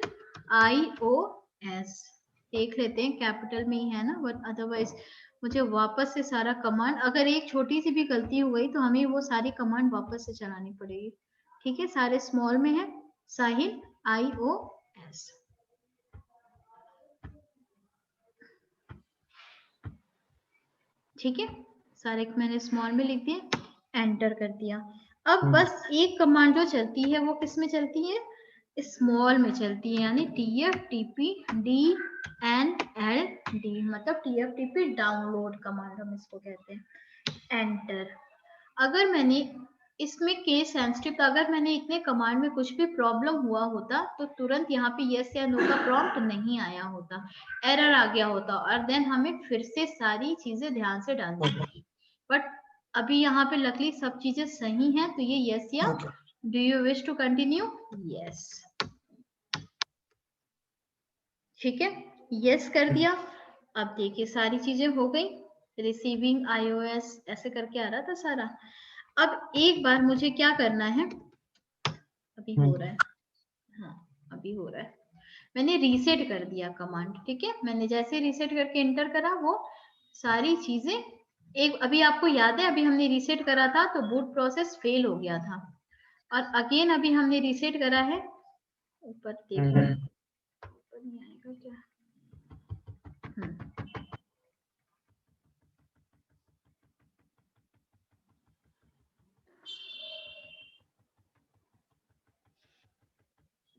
iOS। देख लेते हैं कैपिटल में ही है ना, बट अदरवाइज मुझे वापस से सारा कमांड, अगर एक छोटी सी भी गलती हो गई तो हमें वो सारी कमांड वापस से चलानी पड़ेगी, ठीक है? सारे स्मॉल में है, साहिल iOS। ठीक है, सारे मैंने स्मॉल में लिख दिए, एंटर कर दिया। अब बस एक कमांड जो चलती है वो किस में चलती है? स्मॉल में चलती है, यानी TFTP DNLD, मतलब TFTP डाउनलोड कमांड हम इसको कहते हैं। एंटर। अगर मैंने इसमें केस सेंसिटिव, अगर मैंने इतने कमांड में कुछ भी प्रॉब्लम हुआ होता तो तुरंत यहाँ पे यस या नो का प्रॉम्प्ट नहीं आया होता, एरर आ गया होता, और देन हमें फिर से सारी चीजें ध्यान से डालनी होती। बट अभी यहाँ पे लकीली सब चीजें सही हैं, तो ये यस या do you wish to continue, yes, ठीक है, यस कर दिया। अब देखिए सारी चीजें हो गई, रिसीविंग iOS ऐसे करके आ रहा था सारा। अब एक बार मुझे क्या करना है, अभी हो रहा है, हाँ अभी हो रहा है, मैंने रीसेट कर दिया कमांड, ठीक है, मैंने जैसे रीसेट करके एंटर करा वो सारी चीजें एक, अभी आपको याद है अभी हमने रीसेट करा था तो बूट प्रोसेस फेल हो गया था, और अगेन अभी हमने रीसेट करा है, ऊपर देखो ऊपर नहीं आएगा क्या,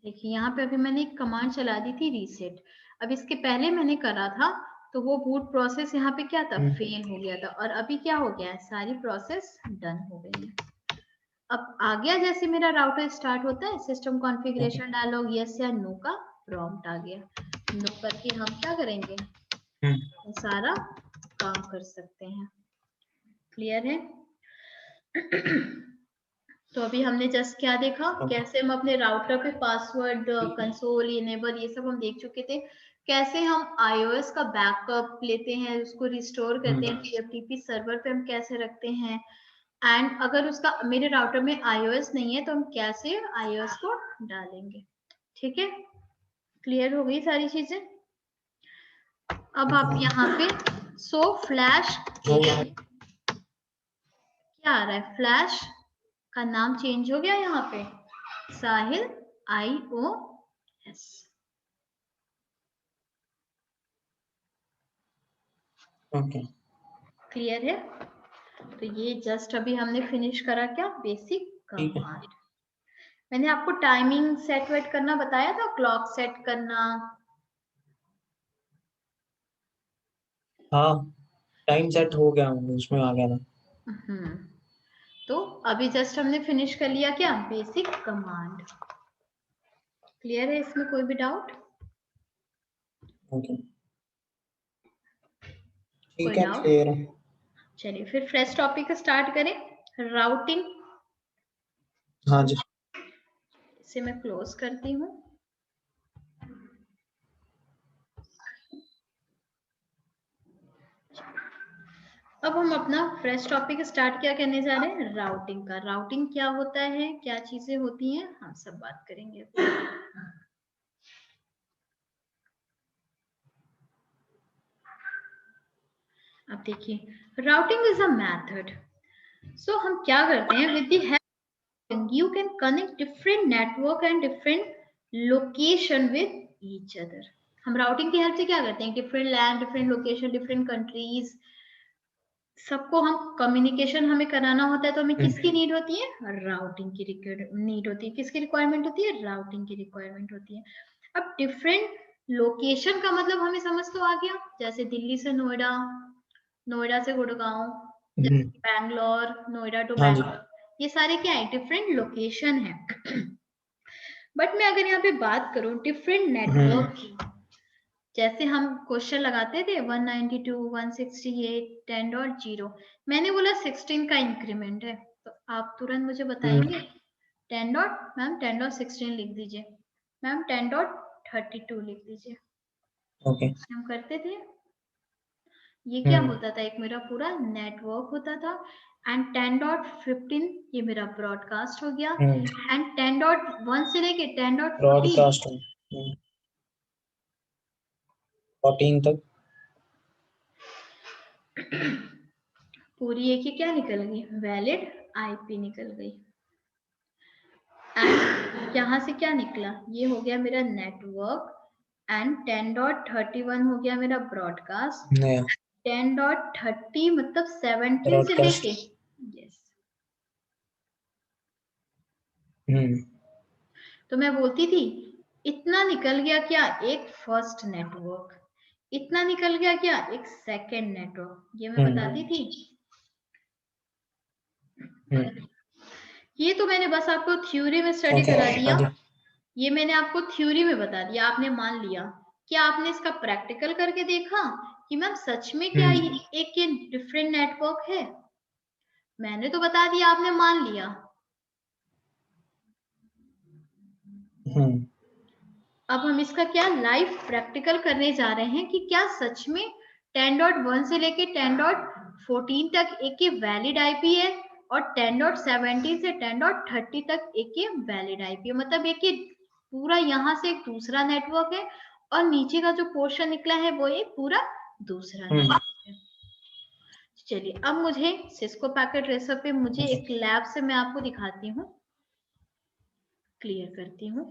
देखिए यहाँ पे अभी मैंने एक कमांड चला दी थी रीसेट, अब इसके पहले मैंने करा था तो वो बूट प्रोसेस यहाँ पे क्या था, फेल हो गया था, और अभी क्या हो गया है, सारी प्रोसेस डन हो गई है। अब आ गया, जैसे मेरा राउटर स्टार्ट होता है सिस्टम कॉन्फ़िगरेशन डायलॉग, यस या नो का प्रॉम्प्ट आ गया, नो करके हम क्या करेंगे, सारा काम कर सकते हैं। क्लियर है? तो अभी हमने जस्ट क्या देखा, कैसे हम अपने राउटर पे पासवर्ड, कंसोल, इनेबल, ये सब हम देख चुके थे। कैसे हम iOS का बैकअप लेते हैं, उसको रिस्टोर करते हैं, TFTP सर्वर पे हम कैसे रखते हैं, एंड अगर उसका मेरे राउटर में iOS नहीं है तो हम कैसे iOS को डालेंगे। ठीक है, क्लियर हो गई सारी चीजें। अब आप यहाँ पे सो फ्लैश क्या आ रहा है, फ्लैश का नाम चेंज हो गया यहाँ पे, साहिल iOS। ओके, क्लियर है? तो ये जस्ट अभी हमने फिनिश करा क्या, बेसिक कमांड। मैंने आपको टाइमिंग सेट वेट करना बताया था, क्लॉक सेट करना, हाँ टाइम सेट हो गया, उसमें आ गया था। तो अभी जस्ट हमने फिनिश कर लिया क्या, बेसिक कमांड। क्लियर है, इसमें कोई भी डाउट? ओके कोई ठीक है, डाउट? क्लियर है। चलिए फिर फ्रेश टॉपिक स्टार्ट करें, राउटिंग। हाँ जी, इसे मैं क्लोज करती हूँ। अब हम अपना फ्रेश टॉपिक स्टार्ट क्या करने जा रहे हैं, राउटिंग का। राउटिंग क्या होता है, क्या चीजें होती हैं, हम सब बात करेंगे। अब देखिए, राउटिंग इज अ मेथड। सो हम क्या करते हैं, with the help you can connect different network and different location with each other. हम राउटिंग की हेल्प से क्या करते हैं, different land, different location, different countries, सबको हम कम्युनिकेशन हमें कराना होता है, तो हमें किसकी नीड होती है, राउटिंग की नीड होती है। किसकी रिक्वायरमेंट होती है, राउटिंग की रिक्वायरमेंट होती है। अब डिफरेंट लोकेशन का मतलब हमें समझ तो आ गया, जैसे दिल्ली से नोएडा, नोएडा से गुड़गांव, बैंगलोर, नोएडा टू हाँ जी, बैंगलोर, ये सारे क्या है, डिफरेंट लोकेशन है। बट मैं अगर यहाँ पे बात करूं डिफरेंट नेटवर्क की, जैसे हम क्वेश्चन लगाते थे 192, 168, 10.0, मैंने बोला 16 का इंक्रीमेंट है, तो आप तुरंत मुझे बताएंगे 10 डॉट, मैम 10.16 लिख दीजिए, मैम 10.32 लिख दीजिए। ओके हम करते थे, ये क्या होता था, एक मेरा पूरा नेटवर्क होता था, एंड 10.15 ये मेरा ब्रॉडकास्ट हो गया, एंड 10.1 से लेके 10.14 ब्रॉडकास्ट 14 तक पूरी एक ही क्या निकल गई, वैलिड आईपी निकल गई। एंड यहाँ से क्या निकला, ये हो गया मेरा नेटवर्क, एंड 10.31 हो गया मेरा ब्रॉडकास्ट, 10.30 मतलब 17 से लेके, यस, तो मैं बोलती थी इतना निकल गया क्या एक फर्स्ट नेटवर्क, इतना निकल गया क्या एक सेकंड नेटवर्क, ये मैं बताती थी। ये तो मैंने बस आपको थ्योरी में स्टडी करा दिया, ये मैंने आपको थ्योरी में बता दिया, आपने मान लिया। क्या आपने इसका प्रैक्टिकल करके देखा कि मैम सच में क्या ये एक ये डिफरेंट नेटवर्क है? मैंने तो बता दिया, आपने मान लिया। अब हम इसका क्या लाइव प्रैक्टिकल करने जा रहे हैं कि क्या सच में 10.1 से लेके 10.14 तक एक ही वैलिड आईपी है और 10.17 से 10.30 तक एक ही वैलिड आईपी है। मतलब एक ही पूरा यहाँ से एक दूसरा नेटवर्क है और नीचे का जो पोर्शन निकला है वो एक पूरा दूसरा नेटवर्क है। चलिए अब मुझे सिस्को पैकेट रेसर पे मुझे एक लैब से मैं आपको दिखाती हूँ, क्लियर करती हूँ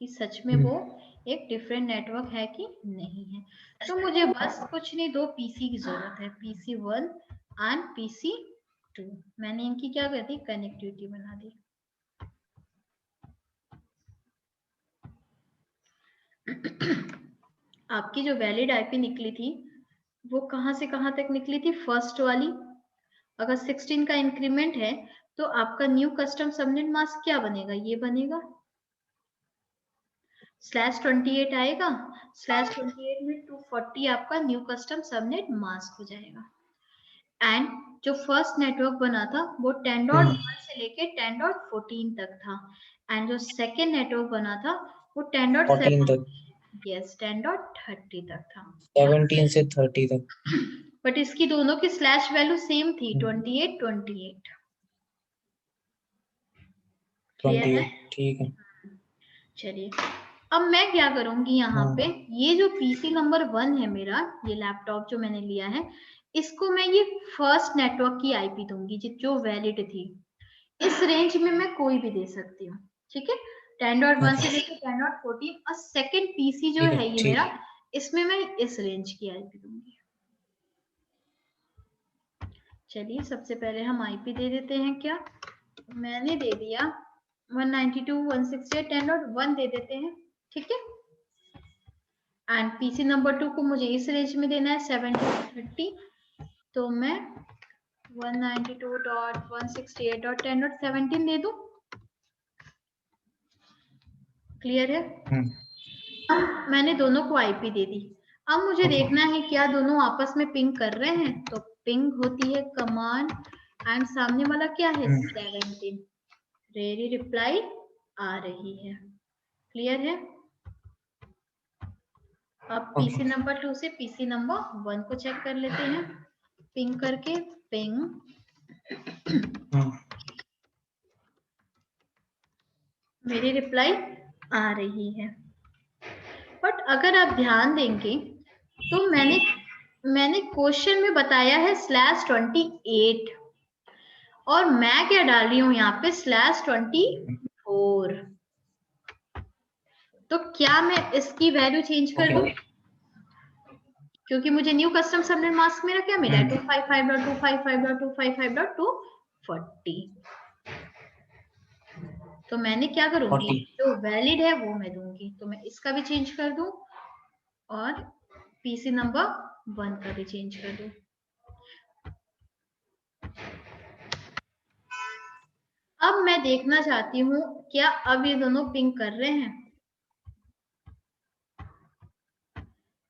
कि सच में वो एक डिफरेंट नेटवर्क है कि नहीं है। तो मुझे बस कुछ नहीं, दो पीसी की जरूरत है, PC1 एंड PC2। मैंने इनकी क्या कर दी, कनेक्टिविटी बना दी। आपकी जो वैलिड आईपी निकली थी वो कहां से कहां तक निकली थी, फर्स्ट वाली। अगर 16 का इंक्रीमेंट है तो आपका न्यू कस्टम सबनेट मास्क क्या बनेगा, ये बनेगा /28 आएगा, /28 में 240 आपका न्यू कस्टम सबनेट मास्क हो जाएगा। एंड जो फर्स्ट नेटवर्क बना था वो 10.1 से लेके 10.14 तक था, एंड जो सेकेंड नेटवर्क बना था वो 10.7 तक, यस 10.30 तक था, 17 से 30 तक। बट इसकी दोनों की स्लैश वैल्यू सेम थी, 28 28। क्लियर है? ठीक है। चलिए अब मैं क्या करूंगी यहाँ पे, ये जो पीसी नंबर 1 है मेरा, ये लैपटॉप जो मैंने लिया है, इसको मैं ये फर्स्ट नेटवर्क की आईपी दूंगी जो वैलिड थी। इस रेंज में मैं कोई भी दे सकती हूँ, ठीक है, 10.1 से लेकर 10.14। और सेकंड पीसी जो है ये मेरा, इसमें मैं इस रेंज की आईपी दूंगी। चलिए सबसे पहले हम आईपी दे देते हैं, क्या मैंने दे दिया 192.168 10.1 दे देते हैं, ठीक है। एंड पीसी नंबर 2 को मुझे इस रेंज में देना है 70-30, तो मैं 192.168.10.17 दे दूं। क्लियर है? अब मैंने दोनों को आईपी दे दी। अब मुझे देखना है क्या दोनों आपस में पिंग कर रहे हैं, तो पिंग होती है कमांड एंड सामने वाला क्या है 17, रेडी रिप्लाई आ रही है। क्लियर है? अब पीसी नंबर 2 से पीसी नंबर 1 को चेक कर लेते हैं, पिंग करके, पिंग मेरी रिप्लाई आ रही है। बट अगर आप ध्यान देंगे तो मैंने क्वेश्चन में बताया है /28 और मैं क्या डाल रही हूं यहाँ पे /24। तो क्या मैं इसकी वैल्यू चेंज कर दूं, क्योंकि मुझे न्यू कस्टम सबनेट मास्क मेरा क्या मिला है 255.255.255.240। तो मैंने क्या करूंगी, जो वैलिड है वो मैं दूंगी, तो मैं इसका भी चेंज कर दूं और पीसी नंबर 1 का भी चेंज कर दूं। अब मैं देखना चाहती हूँ क्या अब ये दोनों पिंग कर रहे हैं।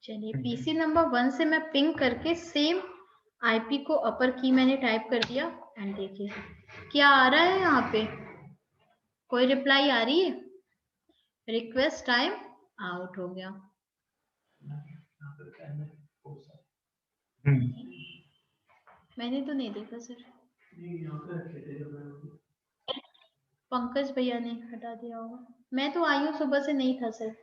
चलिए पीसी नंबर 1 से मैं पिंग करके सेम आईपी को अपर की मैंने टाइप कर दिया, एंड देखिए क्या आ रहा है, यहाँ पे कोई रिप्लाई आ रही है, रिक्वेस्ट टाइम आउट हो गया। मैंने तो नहीं देखा सर, पंकज भैया ने हटा दिया होगा, मैं तो आई हूँ सुबह से, नहीं था सर।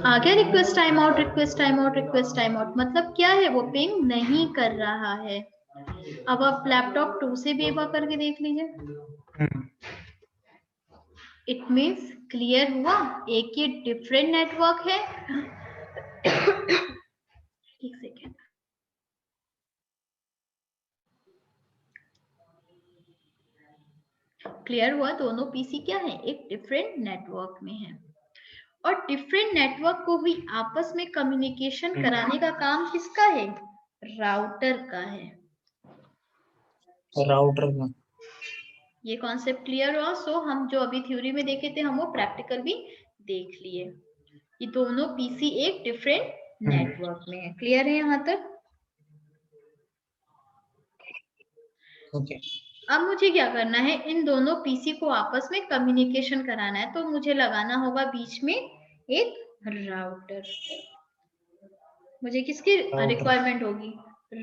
आ गया request time out, request time out, request time out, मतलब क्या है, वो पिंग नहीं कर रहा है। अब आप लैपटॉप 2 से भी एक बार करके देख लीजिए। इट मीन्स क्लियर हुआ, एक ही डिफरेंट नेटवर्क है। एक सेकेंड, क्लियर हुआ? दोनों पीसी क्या है, एक डिफरेंट नेटवर्क में है, और डिफरेंट नेटवर्क को भी आपस में कम्युनिकेशन कराने का काम किसका है, राउटर का है। राउटर में। ये कॉन्सेप्ट क्लियर हुआ? सो हम जो अभी थ्योरी में देखे थे हम वो प्रैक्टिकल भी देख लिए। ये दोनों पीसी एक डिफरेंट नेटवर्क में है। क्लियर है यहाँ तक? ओके। अब मुझे क्या करना है, इन दोनों पीसी को आपस में कम्युनिकेशन कराना है, तो मुझे लगाना होगा बीच में एक राउटर। मुझे किसकी रिक्वायरमेंट होगी,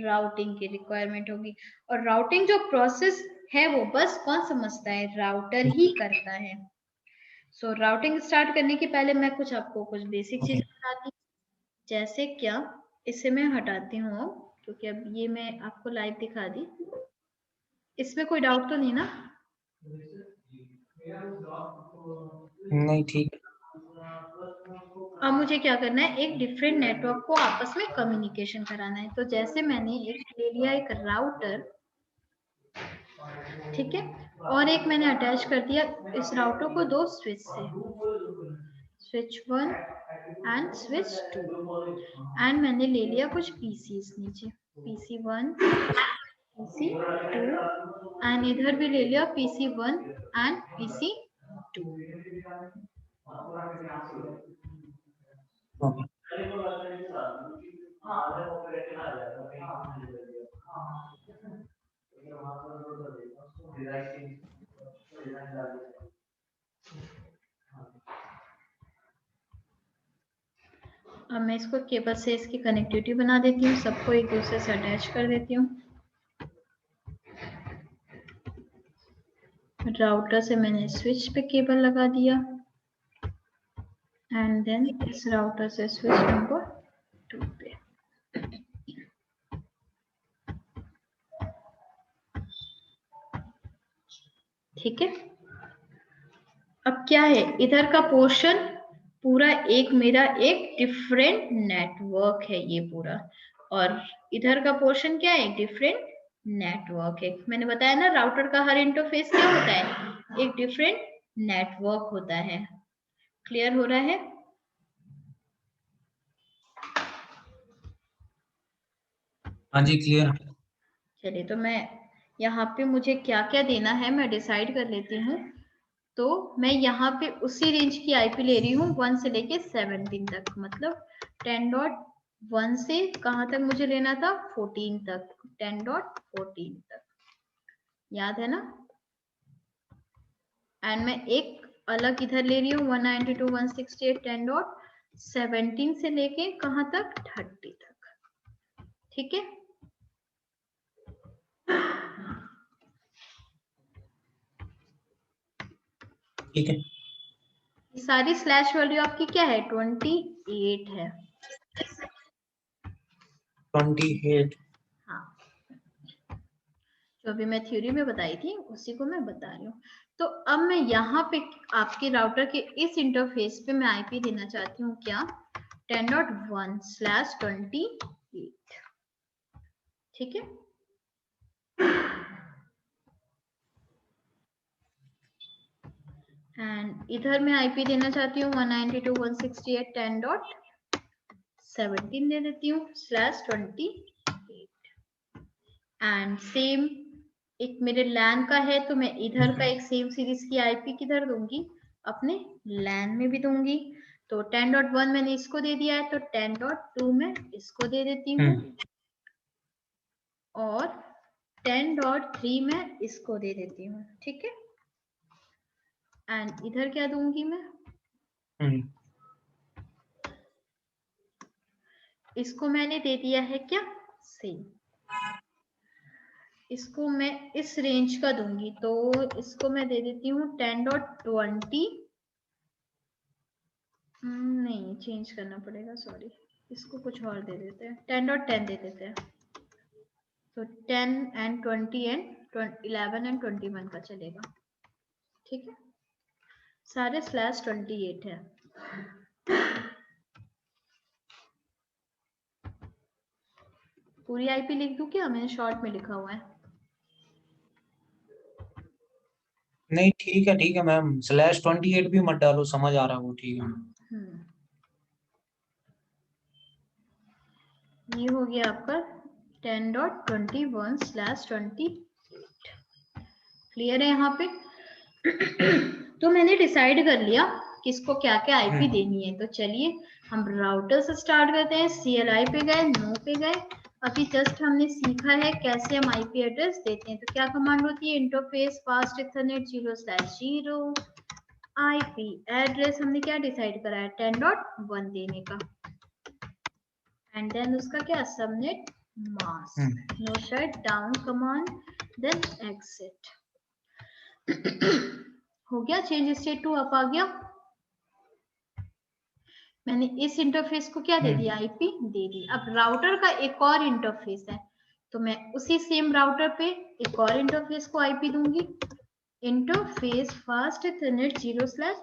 राउटिंग की रिक्वायरमेंट होगी, और राउटिंग जो प्रोसेस है वो बस कौन समझता है, राउटर ही करता है। सो राउटिंग स्टार्ट करने के पहले मैं आपको कुछ बेसिक चीजें बताती हूँ। जैसे क्या, इसे मैं हटाती हूँ अब, क्योंकि अब ये मैं आपको लाइव दिखा दी। इसमें कोई डाउट तो नहीं ना? नहीं, ठीक। अब मुझे क्या करना है, एक डिफरेंट नेटवर्क को आपस में कम्युनिकेशन कराना है। तो जैसे मैंने एक ले लिया एक राउटर, ठीक है, और एक मैंने अटैच कर दिया इस राउटर को दो स्विच से, स्विच 1 एंड स्विच 2, एंड मैंने ले लिया कुछ पीसीस नीचे, PC1, PC2, एंड इधर भी ले लिया PC1 एंड PC2। ओके। अब मैं इसको केबल से इसकी कनेक्टिविटी बना देती हूँ, सबको एक दूसरे से अटैच कर देती हूँ। राउटर से मैंने स्विच पे केबल लगा दिया, एंड देन इस राउटर से स्विच नंबर 2 पे। ठीक है, अब क्या है, इधर का पोर्शन पूरा एक मेरा एक डिफरेंट नेटवर्क है ये पूरा, और इधर का पोर्शन क्या है, डिफरेंट नेटवर्क है। मैंने बताया ना राउटर का हर इंटरफेस क्या होता है, एक डिफरेंट नेटवर्क होता है। क्लियर हो रहा है? हाँ जी, क्लियर। चलिए, तो मैं यहाँ पे मुझे क्या क्या देना है मैं डिसाइड कर लेती हूँ। तो मैं यहाँ पे उसी रेंज की आईपी ले रही हूँ 1 से लेके 17 तक, मतलब 10.1 से कहाँ तक मुझे लेना था, 14 तक, 10.14 तक, याद है ना? एंड मैं एक अलग इधर ले रही हूँ 192.168 10.17 से लेके कहाँ तक, 30 तक। ठीक है, ठीक है। सारी स्लैश वैल्यू आपकी क्या है, 28 है। 28। हाँ, जो अभी मैं थ्योरी में बताई थी उसी को मैं बता रही हूँ। तो अब मैं यहाँ पे आपके राउटर के इस इंटरफेस पे मैं आईपी देना चाहती हूँ क्या, 10.1/28। ठीक है, एंड इधर मैं आईपी देना चाहती हूँ 192.168 10.17 दे देती हूँ /28, एंड सेम एक मेरे लैन का है, तो मैं इधर का एक सेम सीरीज की आईपी किधर दूंगी, अपने लैन में भी दूंगी। तो 10.1 मैंने इसको दे दिया है, तो 10.2 में इसको दे देती हूँ, और 10.3 में इसको दे देती हूँ। ठीक है, एंड इधर क्या दूंगी मैं, इसको मैंने दे दिया है क्या, सेम। इसको मैं इस रेंज का दूंगी, तो इसको मैं दे देती हूँ 10.20। नहीं, चेंज करना पड़ेगा, सॉरी, इसको कुछ और दे देते हैं, 10.10 दे देते हैं। तो 10 एंड 20 एंड 11 एंड 21 का चलेगा। ठीक है, सारे /28 है। पूरी आईपी लिख दूं क्या, मैंने शॉर्ट में लिखा हुआ है। नहीं ठीक है मैम, /28 भी मत डालो, समझ आ रहा है वो, ठीक है। ये हो गया आपका 10.21/28। क्लियर है यहाँ पे? तो मैंने डिसाइड कर लिया किसको क्या क्या आईपी देनी है। तो चलिए हम राउटर से स्टार्ट करते हैं। CLI पे गए, नो पे गए। अभी जस्ट हमने सीखा है कैसे हम आईपी एड्रेस देते हैं। तो क्या कमांड होती है? Interface fast Ethernet 0/0 IP address. हमने क्या डिसाइड करा है? 10.1 देने का। एंड देन उसका क्या? Subnet mask. No shut down command, then exit. हो गया चेंज स्टेट टू अप आ गया। मैंने इस इंटरफेस को क्या दे दिया? आईपी दे दी। अब राउटर का एक और इंटरफेस है, तो मैं उसी सेम राउटर पे एक और इंटरफेस को आईपी दूंगी। Interface fast Ethernet 0/1।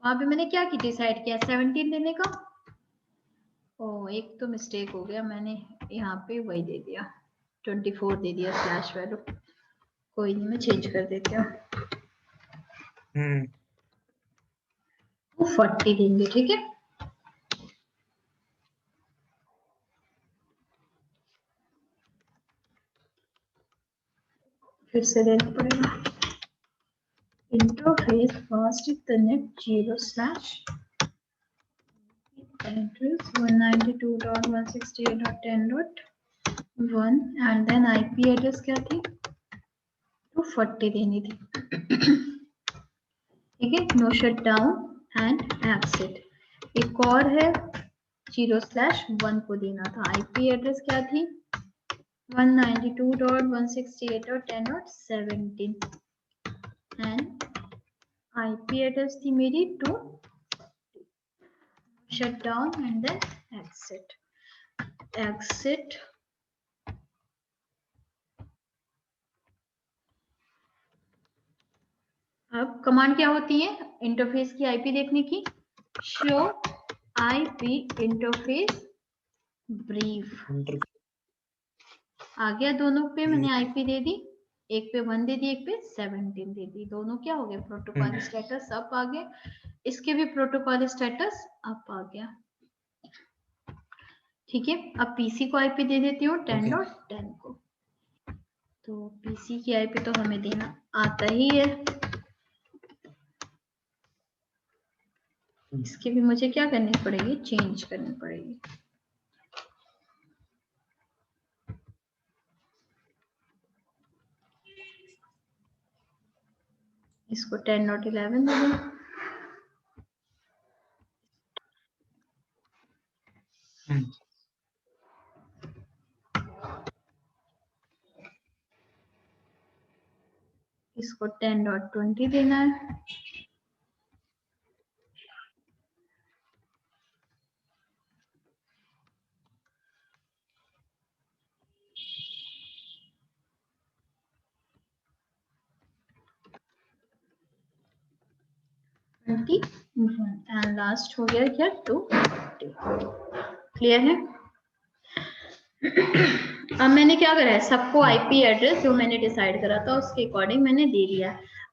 वहां पे मैंने क्या की डिसाइड किया? 17 देने का। ओ एक तो मिस्टेक हो गया, मैंने यहाँ पे वही दे दिया, 24 दे दिया स्लैश वैल्यू। कोई नहीं, मैं चेंज कर देती हूँ। 40 देंगे, ठीक है। फिर से देना पड़ेगा। Interface fast ethernet 0/address 192.168.10.1 and then IP address क्या थी? 240 देनी थी। ठीक है। No shut down and exit. एक और है 0/1 को देना था। आईपी एड्रेस क्या थी? 192.168.10.17 एंड आईपी एड्रेस थी मेरी 2। Shut down and then exit. अब कमांड क्या होती है इंटरफेस की आईपी देखने की? Show IP interface brief. आ गया दोनों पे मैंने आईपी दे दी। एक पे 1 दे दी, एक पे 17 दे दी। दोनों क्या हो गए? प्रोटोकॉल स्टेटस अप आ गए। इसके भी प्रोटोकॉल स्टेटस अप आ गया। ठीक है। अब पीसी को आईपी दे देती हूँ 10.10 को। तो पीसी की आईपी तो हमें देना आता ही है। इसकी भी मुझे क्या करनी पड़ेगी? चेंज करनी पड़ेगी। इसको 10.11 दे दूं। इसको 10.20 देना है। एंड लास्ट हो गया क्या? 240। क्लियर है? अब मैंने क्या करा है? सबको आईपी एड्रेस जो मैंने डिसाइड करा था उसके अकॉर्डिंग मैंने दे दिया।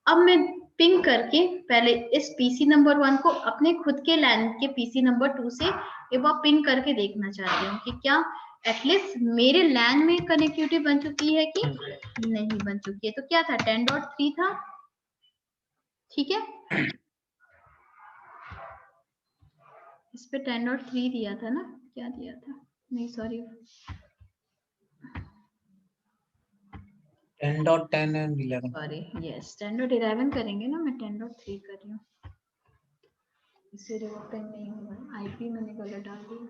अब मैं पिंग करके पहले इस पीसी नंबर 1 को अपने खुद के लैन के पीसी नंबर 2 से एक बार पिंग करके देखना चाहती हूँ कि क्या एटलीस्ट मेरे लैन में कनेक्टिविटी बन चुकी है कि नहीं बन चुकी है। तो क्या था? 10.3 था। ठीक है। इस पे 10.3 दिया था ना? क्या दिया था? नहीं सॉरी, 10.10 and 11। सॉरी, यस 10.11 करेंगे ना। मैं 10.3 कर रही हूँ, इससे रिवर्टिंग नहीं होगा। आईपी मैंने गलत डाल दी।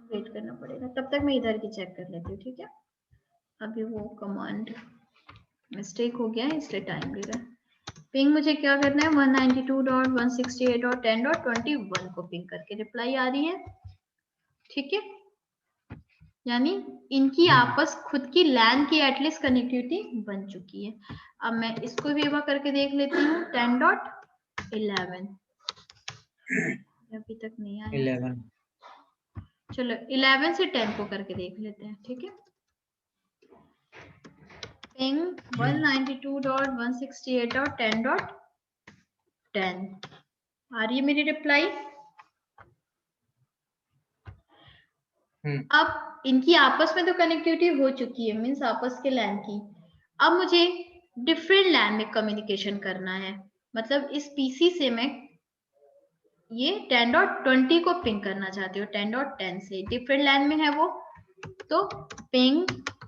वेट करना पड़ेगा, तब तक मैं इधर की चेक कर लेती हूँ। ठीक है। अभी वो कमांड मिस्टेक हो गया है इसलिए टाइम ले रहा है। पिंग मुझे क्या करना है? 192.168.10.21 को पिंग करके रिप्लाई आ रही है। ठीक है। यानी इनकी आपस खुद की लैन की एटलीस्ट कनेक्टिविटी बन चुकी है। अब मैं इसको भी एक बार करके देख लेती हूँ। 10.11 अभी तक नहीं आया। 11 चलो 11 से 10 को करके देख लेते हैं, ठीक है। पिंग 192.168.10.10 आ रही है मेरी रिप्लाई। अब इनकी आपस में तो कनेक्टिविटी हो चुकी है, मीन्स आपस के लैन की। अब मुझे डिफरेंट लैन में कम्युनिकेशन करना है। मतलब इस पीसी से मैं ये 10.20 को पिंग करना चाहती हूँ 10.10 से, डिफरेंट लैन में है वो। तो पिंग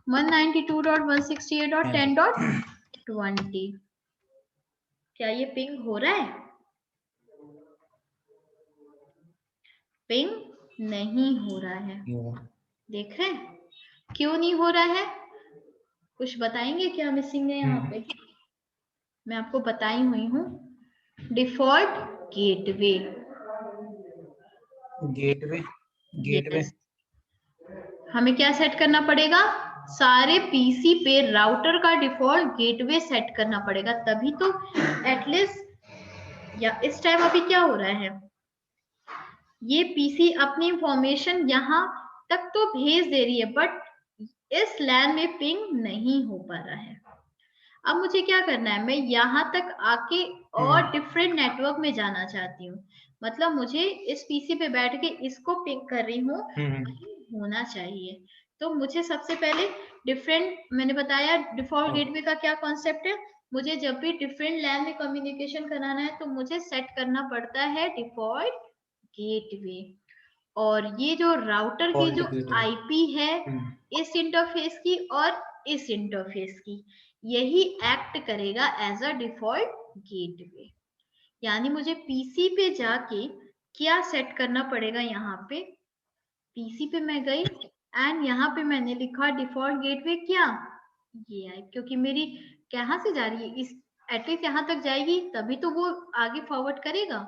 192.168.10.20। क्या ये पिंग हो रहा है? पिंग नहीं हो रहा है। देख रहे हैं क्यों नहीं हो रहा है? कुछ बताएंगे क्या मिसिंग है यहाँ पे? मैं आपको बताई हुई हूँ। Default gateway. गेटवे हमें क्या सेट करना पड़ेगा? सारे पीसी पे राउटर का डिफॉल्ट गेटवे सेट करना पड़ेगा, तभी तो एटलीस्ट। या इस टाइम अभी क्या हो रहा है, ये पीसी अपनी इंफॉर्मेशन यहाँ तक तो भेज दे रही है, बट इस लैन में पिंग नहीं हो पा रहा है। अब मुझे क्या करना है, मैं यहाँ तक आके और डिफरेंट नेटवर्क में जाना चाहती हूँ। मतलब मुझे इस पीसी पे बैठ के इसको पिंग कर रही हूँ, होना चाहिए। तो मुझे सबसे पहले डिफरेंट, मैंने बताया डिफॉल्ट गेटवे का क्या कॉन्सेप्ट है। मुझे जब भी डिफरेंट लैन में कम्युनिकेशन कराना है तो मुझे सेट करना पड़ता है डिफॉल्ट गेटवे। और ये जो राउटर की जो आईपी है इस इंटरफेस की और इस इंटरफेस की, यही एक्ट करेगा एज अ डिफॉल्ट गेटवे। यानी मुझे पीसी पे जाके क्या सेट करना पड़ेगा, यहाँ पे पीसी पे मैं गई एंड यहाँ पे मैंने लिखा डिफॉल्ट गेटवे। क्या ये है, क्योंकि मेरी कहाँ से जा रही है, इस एटलीस्ट यहाँ तक जाएगी तभी तो वो आगे फॉरवर्ड करेगा।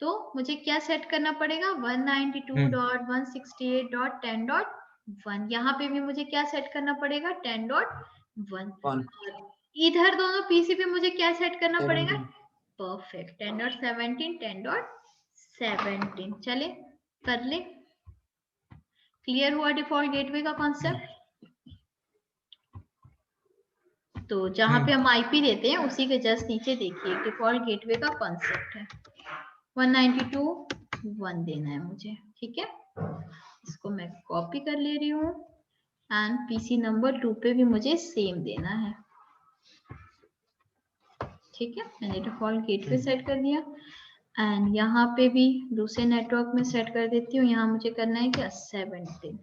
तो मुझे क्या सेट करना पड़ेगा, 192.168.10.1। यहाँ पे भी मुझे क्या सेट करना पड़ेगा, 10.1। इधर दोनों पीसी पे मुझे क्या सेट करना पड़ेगा, परफेक्ट 10.17 10.17। चले कर ले। क्लियर हुआ डिफॉल्ट गेटवे का कॉन्सेप्ट? तो जहां पे हम आईपी देते हैं उसी के जस्ट नीचे देखिए डिफॉल्ट गेटवे का कॉन्सेप्ट है। 192.1 देना है मुझे, ठीक है। इसको मैं कॉपी कर ले रही हूँ एंड पीसी नंबर 2 पे भी मुझे सेम देना है, ठीक है। मैंने डिफॉल्ट गेटवे सेट कर दिया एंड यहाँ पे भी दूसरे नेटवर्क में सेट कर देती हूँ। यहाँ मुझे करना है क्या, 17।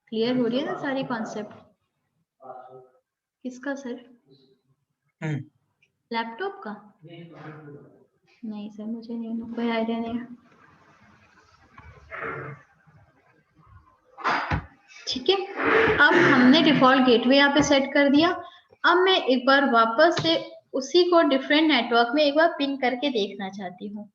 क्लियर हो रही है ना सारी कॉन्सेप्ट? किसका सर? लैपटॉप का? नहीं सर, मुझे नहीं, कोई आइडिया नहीं है। ठीक है, अब हमने डिफॉल्ट गेटवे यहाँ पे सेट कर दिया। अब मैं एक बार वापस से उसी को डिफरेंट नेटवर्क में एक बार पिंग करके देखना चाहती हूँ।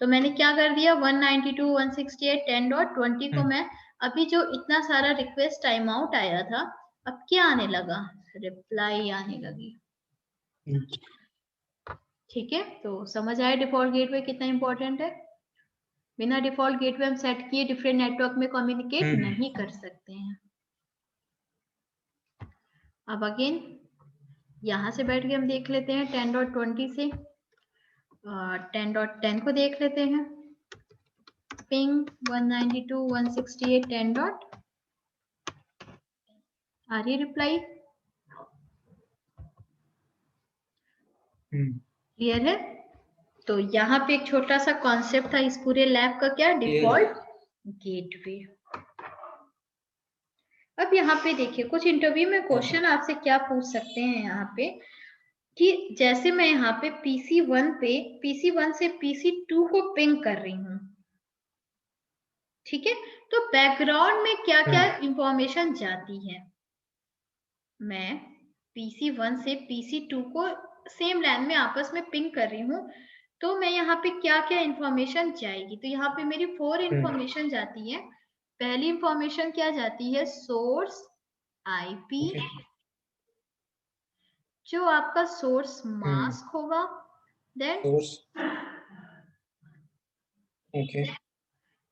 तो मैंने क्या कर दिया, 192.168.10.20 को मैं अभी जो इतना सारा रिक्वेस्ट टाइम आउट आया था, अब क्या आने लगा, रिप्लाई आने लगी। ठीक है, तो समझ आया डिफॉल्ट गेटवे कितना इंपॉर्टेंट है। बिना डिफॉल्ट गेटवे हम सेट किए डिफरेंट नेटवर्क में कम्युनिकेट नहीं कर सकते हैं। अब अगेन यहां से बैठ के हम देख लेते हैं 10.20 से 10.10 को देख लेते हैं। पिंग 192.168.10. आ रही रिप्लाई? क्लियर है? तो यहाँ पे एक छोटा सा कॉन्सेप्ट था इस पूरे लैब का, क्या, डिफॉल्ट गेटवे। अब यहाँ पे देखिए कुछ इंटरव्यू में क्वेश्चन आपसे क्या पूछ सकते हैं यहाँ पे, कि जैसे मैं यहाँ पे PC1 से PC2 को पिंग कर रही हूँ, ठीक है, तो बैकग्राउंड में क्या क्या इंफॉर्मेशन जाती है। मैं PC1 से PC2 को सेम लैन में आपस में पिंग कर रही हूँ, तो मैं यहाँ पे क्या क्या इंफॉर्मेशन जाएगी, तो यहाँ पे मेरी 4 इंफॉर्मेशन जाती है। पहली इंफॉर्मेशन क्या जाती है, सोर्स आईपी, जो आपका सोर्स मास्क होगा, then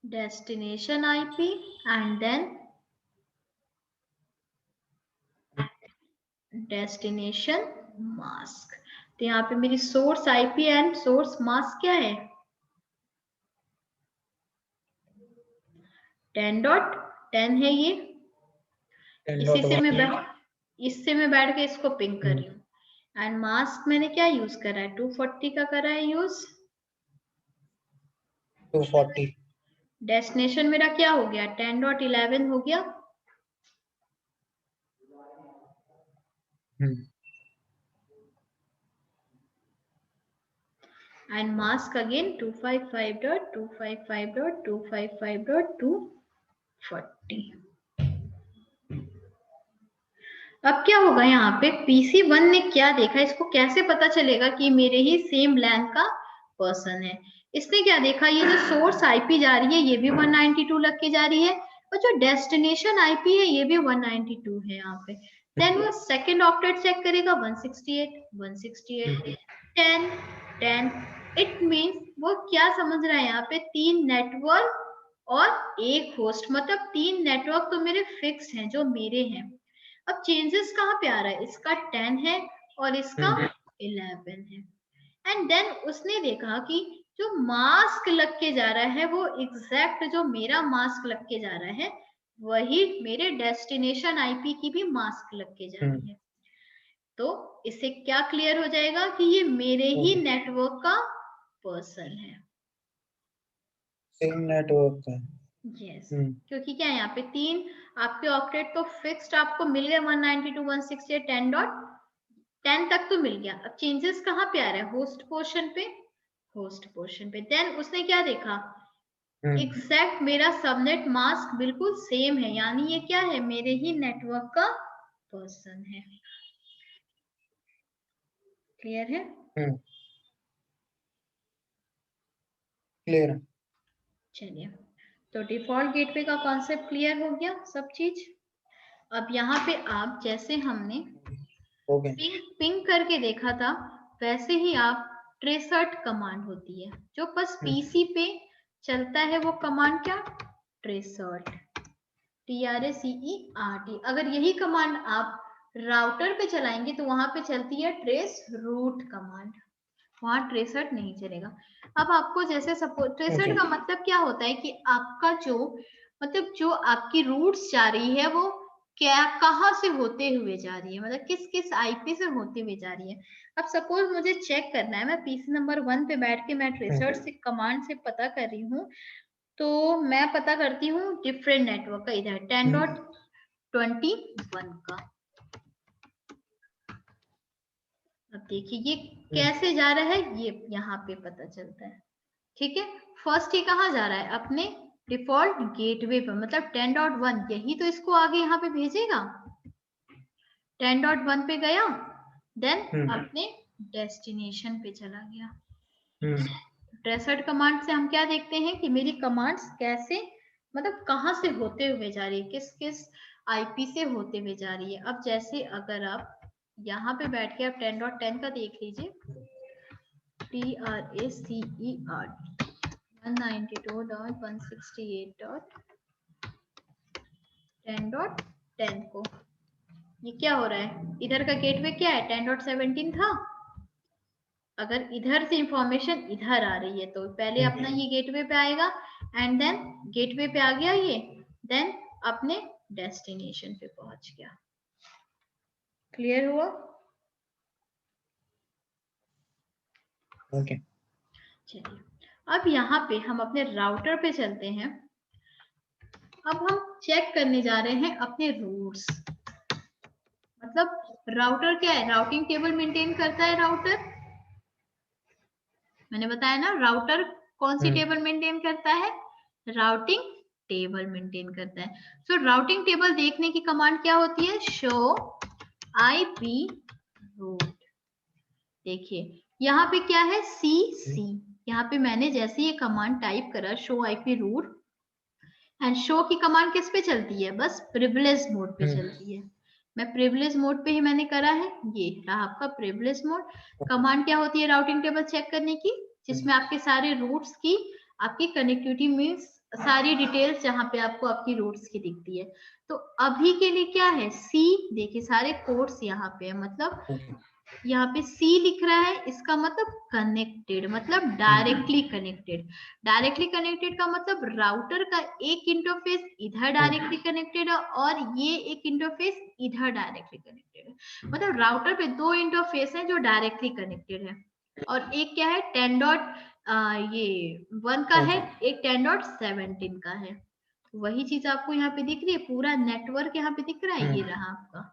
destination IP, and then destination mask. तो यहाँ पे मेरी source IP and source mask क्या है, 10.10 है ये। इससे मैं बैठ के इसको पिंग कर रही हूँ। एंड मास्क मैंने क्या यूज करा है, 240 का करा है यूज, 240। डेस्टिनेशन मेरा क्या हो गया, 10.11 हो गया। And mask again 255.255.255.240। अब क्या होगा यहाँ पे, PC1 ने क्या देखा, इसको कैसे पता चलेगा कि मेरे ही सेम लैंड का पर्सन है। इसने क्या देखा, ये जो सोर्स आईपी जा रही है ये भी 192 लग के जा रही है, और जो डेस्टिनेशन आईपी है ये भी 192 है यहाँ पे। देन वो सेकंड ऑक्टेट चेक करेगा, 168 168 10 10। इट मींस वो क्या समझ रहा है यहाँ पे, 3 नेटवर्क और एक होस्ट, मतलब 3 नेटवर्क तो मेरे फिक्स हैं जो मेरे हैं। अब चेंजेस कहाँ पे आ रहा है, इसका 10 है और इसका 11 है। एंड देन उसने देखा कि जो मास्क लग के जा रहा है वो एग्जैक्ट जो मेरा मास्क लग के जा रहा है वही मेरे डेस्टिनेशन आईपी की भी मास्क लग के जा रही है। तो इससे क्या क्लियर हो जाएगा कि ये मेरे ही नेटवर्क का पर्सन है, सेम नेटवर्क का। यस क्योंकि क्या है यहाँ पे 3 आपके ऑक्टेट तो फिक्स्ड आपको मिल गया, 192 168 10 तक तो मिल गया। अब चेंजेस कहाँ पे आ रहा है, होस्ट पोर्शन पे, होस्ट पोर्शन पे। देन उसने क्या देखा, एग्जैक्ट मेरा सबनेट मास्क बिल्कुल सेम है, यानी ये क्या है, मेरे ही नेटवर्क का पर्सन है। क्लियर है, क्लियर। चलिए, तो डिफॉल्ट गेटवे का कॉन्सेप्ट क्लियर हो गया सब चीज। अब यहाँ पे आप जैसे हमने पिंग करके देखा था वैसे ही आप ट्रेसर्ट कमांड होती है जो बस पीसी पे चलता है, वो कमांड क्या, ट्रेसर्ट, TRACERT। अगर यही कमांड आप राउटर पे चलाएंगे तो वहां पे चलती है ट्रेस रूट कमांड, वहां ट्रेसर्ट नहीं चलेगा। अब आपको जैसे सपोज ट्रेसर्ट का मतलब क्या होता है कि आपका जो मतलब जो आपकी रूट्स जा रही है वो क्या कहाँ से होते हुए जा रही है, मतलब किस किस आईपी से होते हुए जा रही है। अब सपोज मुझे चेक करना है, मैं पीसी नंबर 1 पे बैठ के मैं ट्रेसर्ट से कमांड से पता कर रही हूँ, तो मैं पता करती हूँ डिफरेंट नेटवर्क का, इधर 10.21 का। अब देखिए ये कैसे जा रहा है, ये यहाँ पे पता चलता है। ठीक है, फर्स्ट ये कहाँ जा रहा है, अपने डिफॉल्ट गेटवे पर, मतलब 10.1, यही तो इसको आगे यहाँ पे भेजेगा। 10.1 पे गया, देन अपने डेस्टिनेशन पे चला गया। ट्रेसर्ट कमांड से हम क्या देखते हैं कि मेरी कमांड्स कैसे मतलब कहाँ से होते हुए जा रही है, किस किस आईपी से होते हुए जा रही है। अब जैसे अगर आप यहाँ पे बैठ के आप 10.10 का देख लीजिए, TRACERT 192.168.10.10 को, ये क्या हो रहा है, इधर का गेटवे क्या है 10.17 था। अगर इधर से इंफॉर्मेशन इधर आ रही है तो पहले अपना ये गेटवे पे आएगा, एंड देन गेटवे पे आ गया ये, देन अपने डेस्टिनेशन पे पहुंच गया। क्लियर हुआ, ओके। चलिए अब यहाँ पे हम अपने राउटर पे चलते हैं। अब हम चेक करने जा रहे हैं अपने रूट्स, मतलब राउटर क्या है, राउटिंग टेबल मेंटेन करता है राउटर। मैंने बताया ना राउटर कौन सी टेबल मेंटेन करता है, राउटिंग टेबल मेंटेन करता है। सो राउटिंग टेबल देखने की कमांड क्या होती है, शो आईपी रूट। देखिए यहाँ पे क्या है सी, यहाँ पे मैंने जैसे ये कमांड टाइप करा show IP root, and show की कमांड किस पे चलती है, बस प्रिविलेज मोड पे चलती है। मैं प्रिविलेज मोड पे ही मैंने करा है, ये रहा आपका प्रिविलेज मोड। कमांड क्या होती है राउटिंग टेबल चेक करने की, जिसमें आपके सारे रूट्स की आपकी कनेक्टिविटी में सारी डिटेल्स जहां पे आपको आपकी रूट्स की दिखती है। तो अभी के लिए क्या है सी, देखिए सारे कोड्स यहाँ पे है, मतलब यहाँ पे सी लिख रहा है, इसका मतलब कनेक्टेड, मतलब डायरेक्टली कनेक्टेड। डायरेक्टली कनेक्टेड का मतलब राउटर का एक इंटरफेस इधर डायरेक्टली कनेक्टेड है और ये एक इंटरफेस इधर डायरेक्टली कनेक्टेड है। मतलब राउटर पे दो इंटरफेस है जो डायरेक्टली कनेक्टेड है, और एक क्या है 10 ये 1 का है, एक 10.17 का है। वही चीज आपको यहाँ पे दिख रही है, पूरा नेटवर्क यहाँ पे दिख रहा है, ये रहा आपका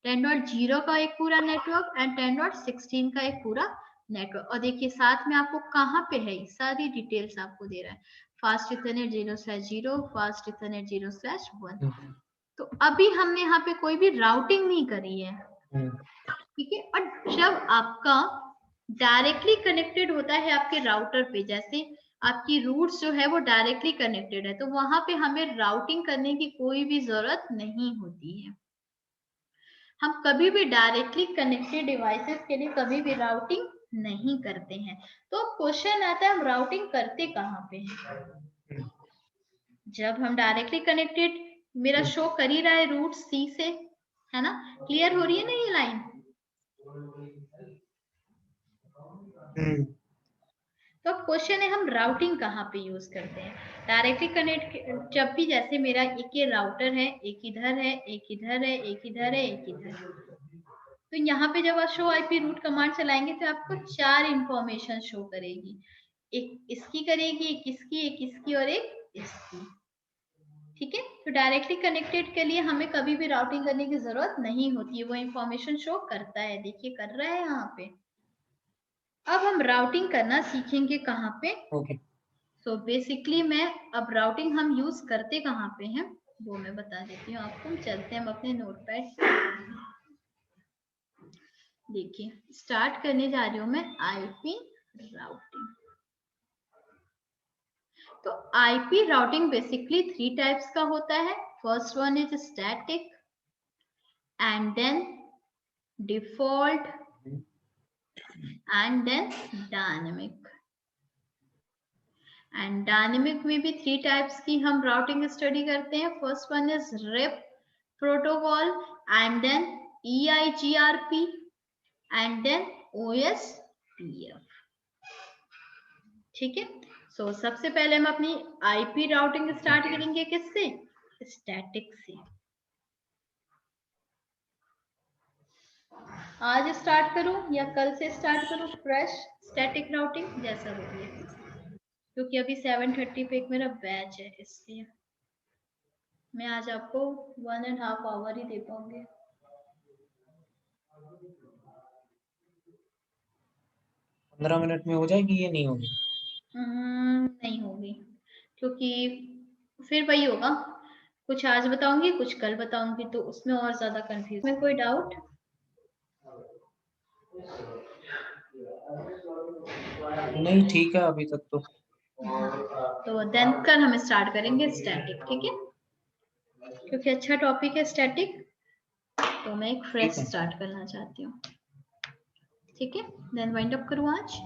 10.0 का एक पूरा नेटवर्क एंड 10.16 का एक पूरा नेटवर्क। और देखिए साथ में आपको कहाँ पे है सारी डिटेल्स आपको दे रहा है, फास्ट इथरनेट 0/0, फास्ट इथरनेट 0/1। तो अभी हमने यहाँ पे कोई भी राउटिंग नहीं करी है, ठीक है। और जब आपका डायरेक्टली कनेक्टेड होता है आपके राउटर पे, जैसे आपकी रूट्स जो है वो डायरेक्टली कनेक्टेड है, तो वहां पे हमें राउटिंग करने की कोई भी जरूरत नहीं होती है। हम कभी भी डायरेक्टली कनेक्टेड डिवाइसेस के लिए कभी भी राउटिंग नहीं करते हैं। तो क्वेश्चन आता है हम राउटिंग करते कहाँ पे हैं, जब हम डायरेक्टली कनेक्टेड, मेरा शो कर ही रहा है रूट सी से, है ना, क्लियर हो रही है ना ये लाइन। तो अब क्वेश्चन है हम राउटिंग कहाँ पे यूज करते हैं। डायरेक्टली कनेक्ट जब भी, जैसे मेरा एक ये राउटर है, एक इधर है, एक इधर है, एक इधर है, एक इधर है, तो यहाँ पे जब आप शो आईपी रूट कमांड चलाएंगे तो आपको 4 इंफॉर्मेशन शो करेगी, एक इसकी करेगी, एक इसकी, एक इसकी और एक इसकी, ठीक है। तो डायरेक्टली कनेक्टेड के लिए हमें कभी भी राउटिंग करने की जरूरत नहीं होती है, वो इंफॉर्मेशन शो करता है, देखिए कर रहा है यहाँ पे। अब हम राउटिंग करना सीखेंगे कहाँ पे। सो बेसिकली मैं अब राउटिंग हम यूज करते कहाँ पे हैं वो मैं बता देती हूँ आपको। चलते हैं हम अपने नोटपैड, देखिए स्टार्ट करने जा रही हूँ मैं आईपी राउटिंग। तो आईपी राउटिंग बेसिकली 3 टाइप्स का होता है। First one is static and then default and then dynamic. And dynamic में भी 3 टाइप्स की हम राउटिंग स्टडी करते हैं। First one is RIP protocol and then EIGRP and then OSPF, ठीक है। सो सबसे पहले हम अपनी आईपी राउटिंग स्टार्ट करेंगे किससे, स्टैटिक से। आज स्टार्ट करूं या कल से स्टार्ट करूं फ्रेश स्टैटिक राउटिंग, जैसा बोलिए, क्योंकि अभी 7:30 पे एक मेरा बैच है, इसलिए मैं आज आपको 1.5 आवर ही दे पाऊंगी। 15 मिनट में हो जाएगी या नहीं होगी? नहीं होगी, क्योंकि फिर वही होगा, कुछ आज बताऊंगी कुछ कल बताऊंगी, तो उसमें और ज्यादा कंफ्यूज। में कोई डाउट? नहीं ठीक है अभी तक तो। तो देन कल हम स्टार्ट करेंगे स्टैटिक, ठीक है, क्योंकि अच्छा टॉपिक है स्टैटिक, तो मैं एक फ्रेश स्टार्ट करना चाहती हूँ, ठीक है। देन वाइंड अप करूँ आज।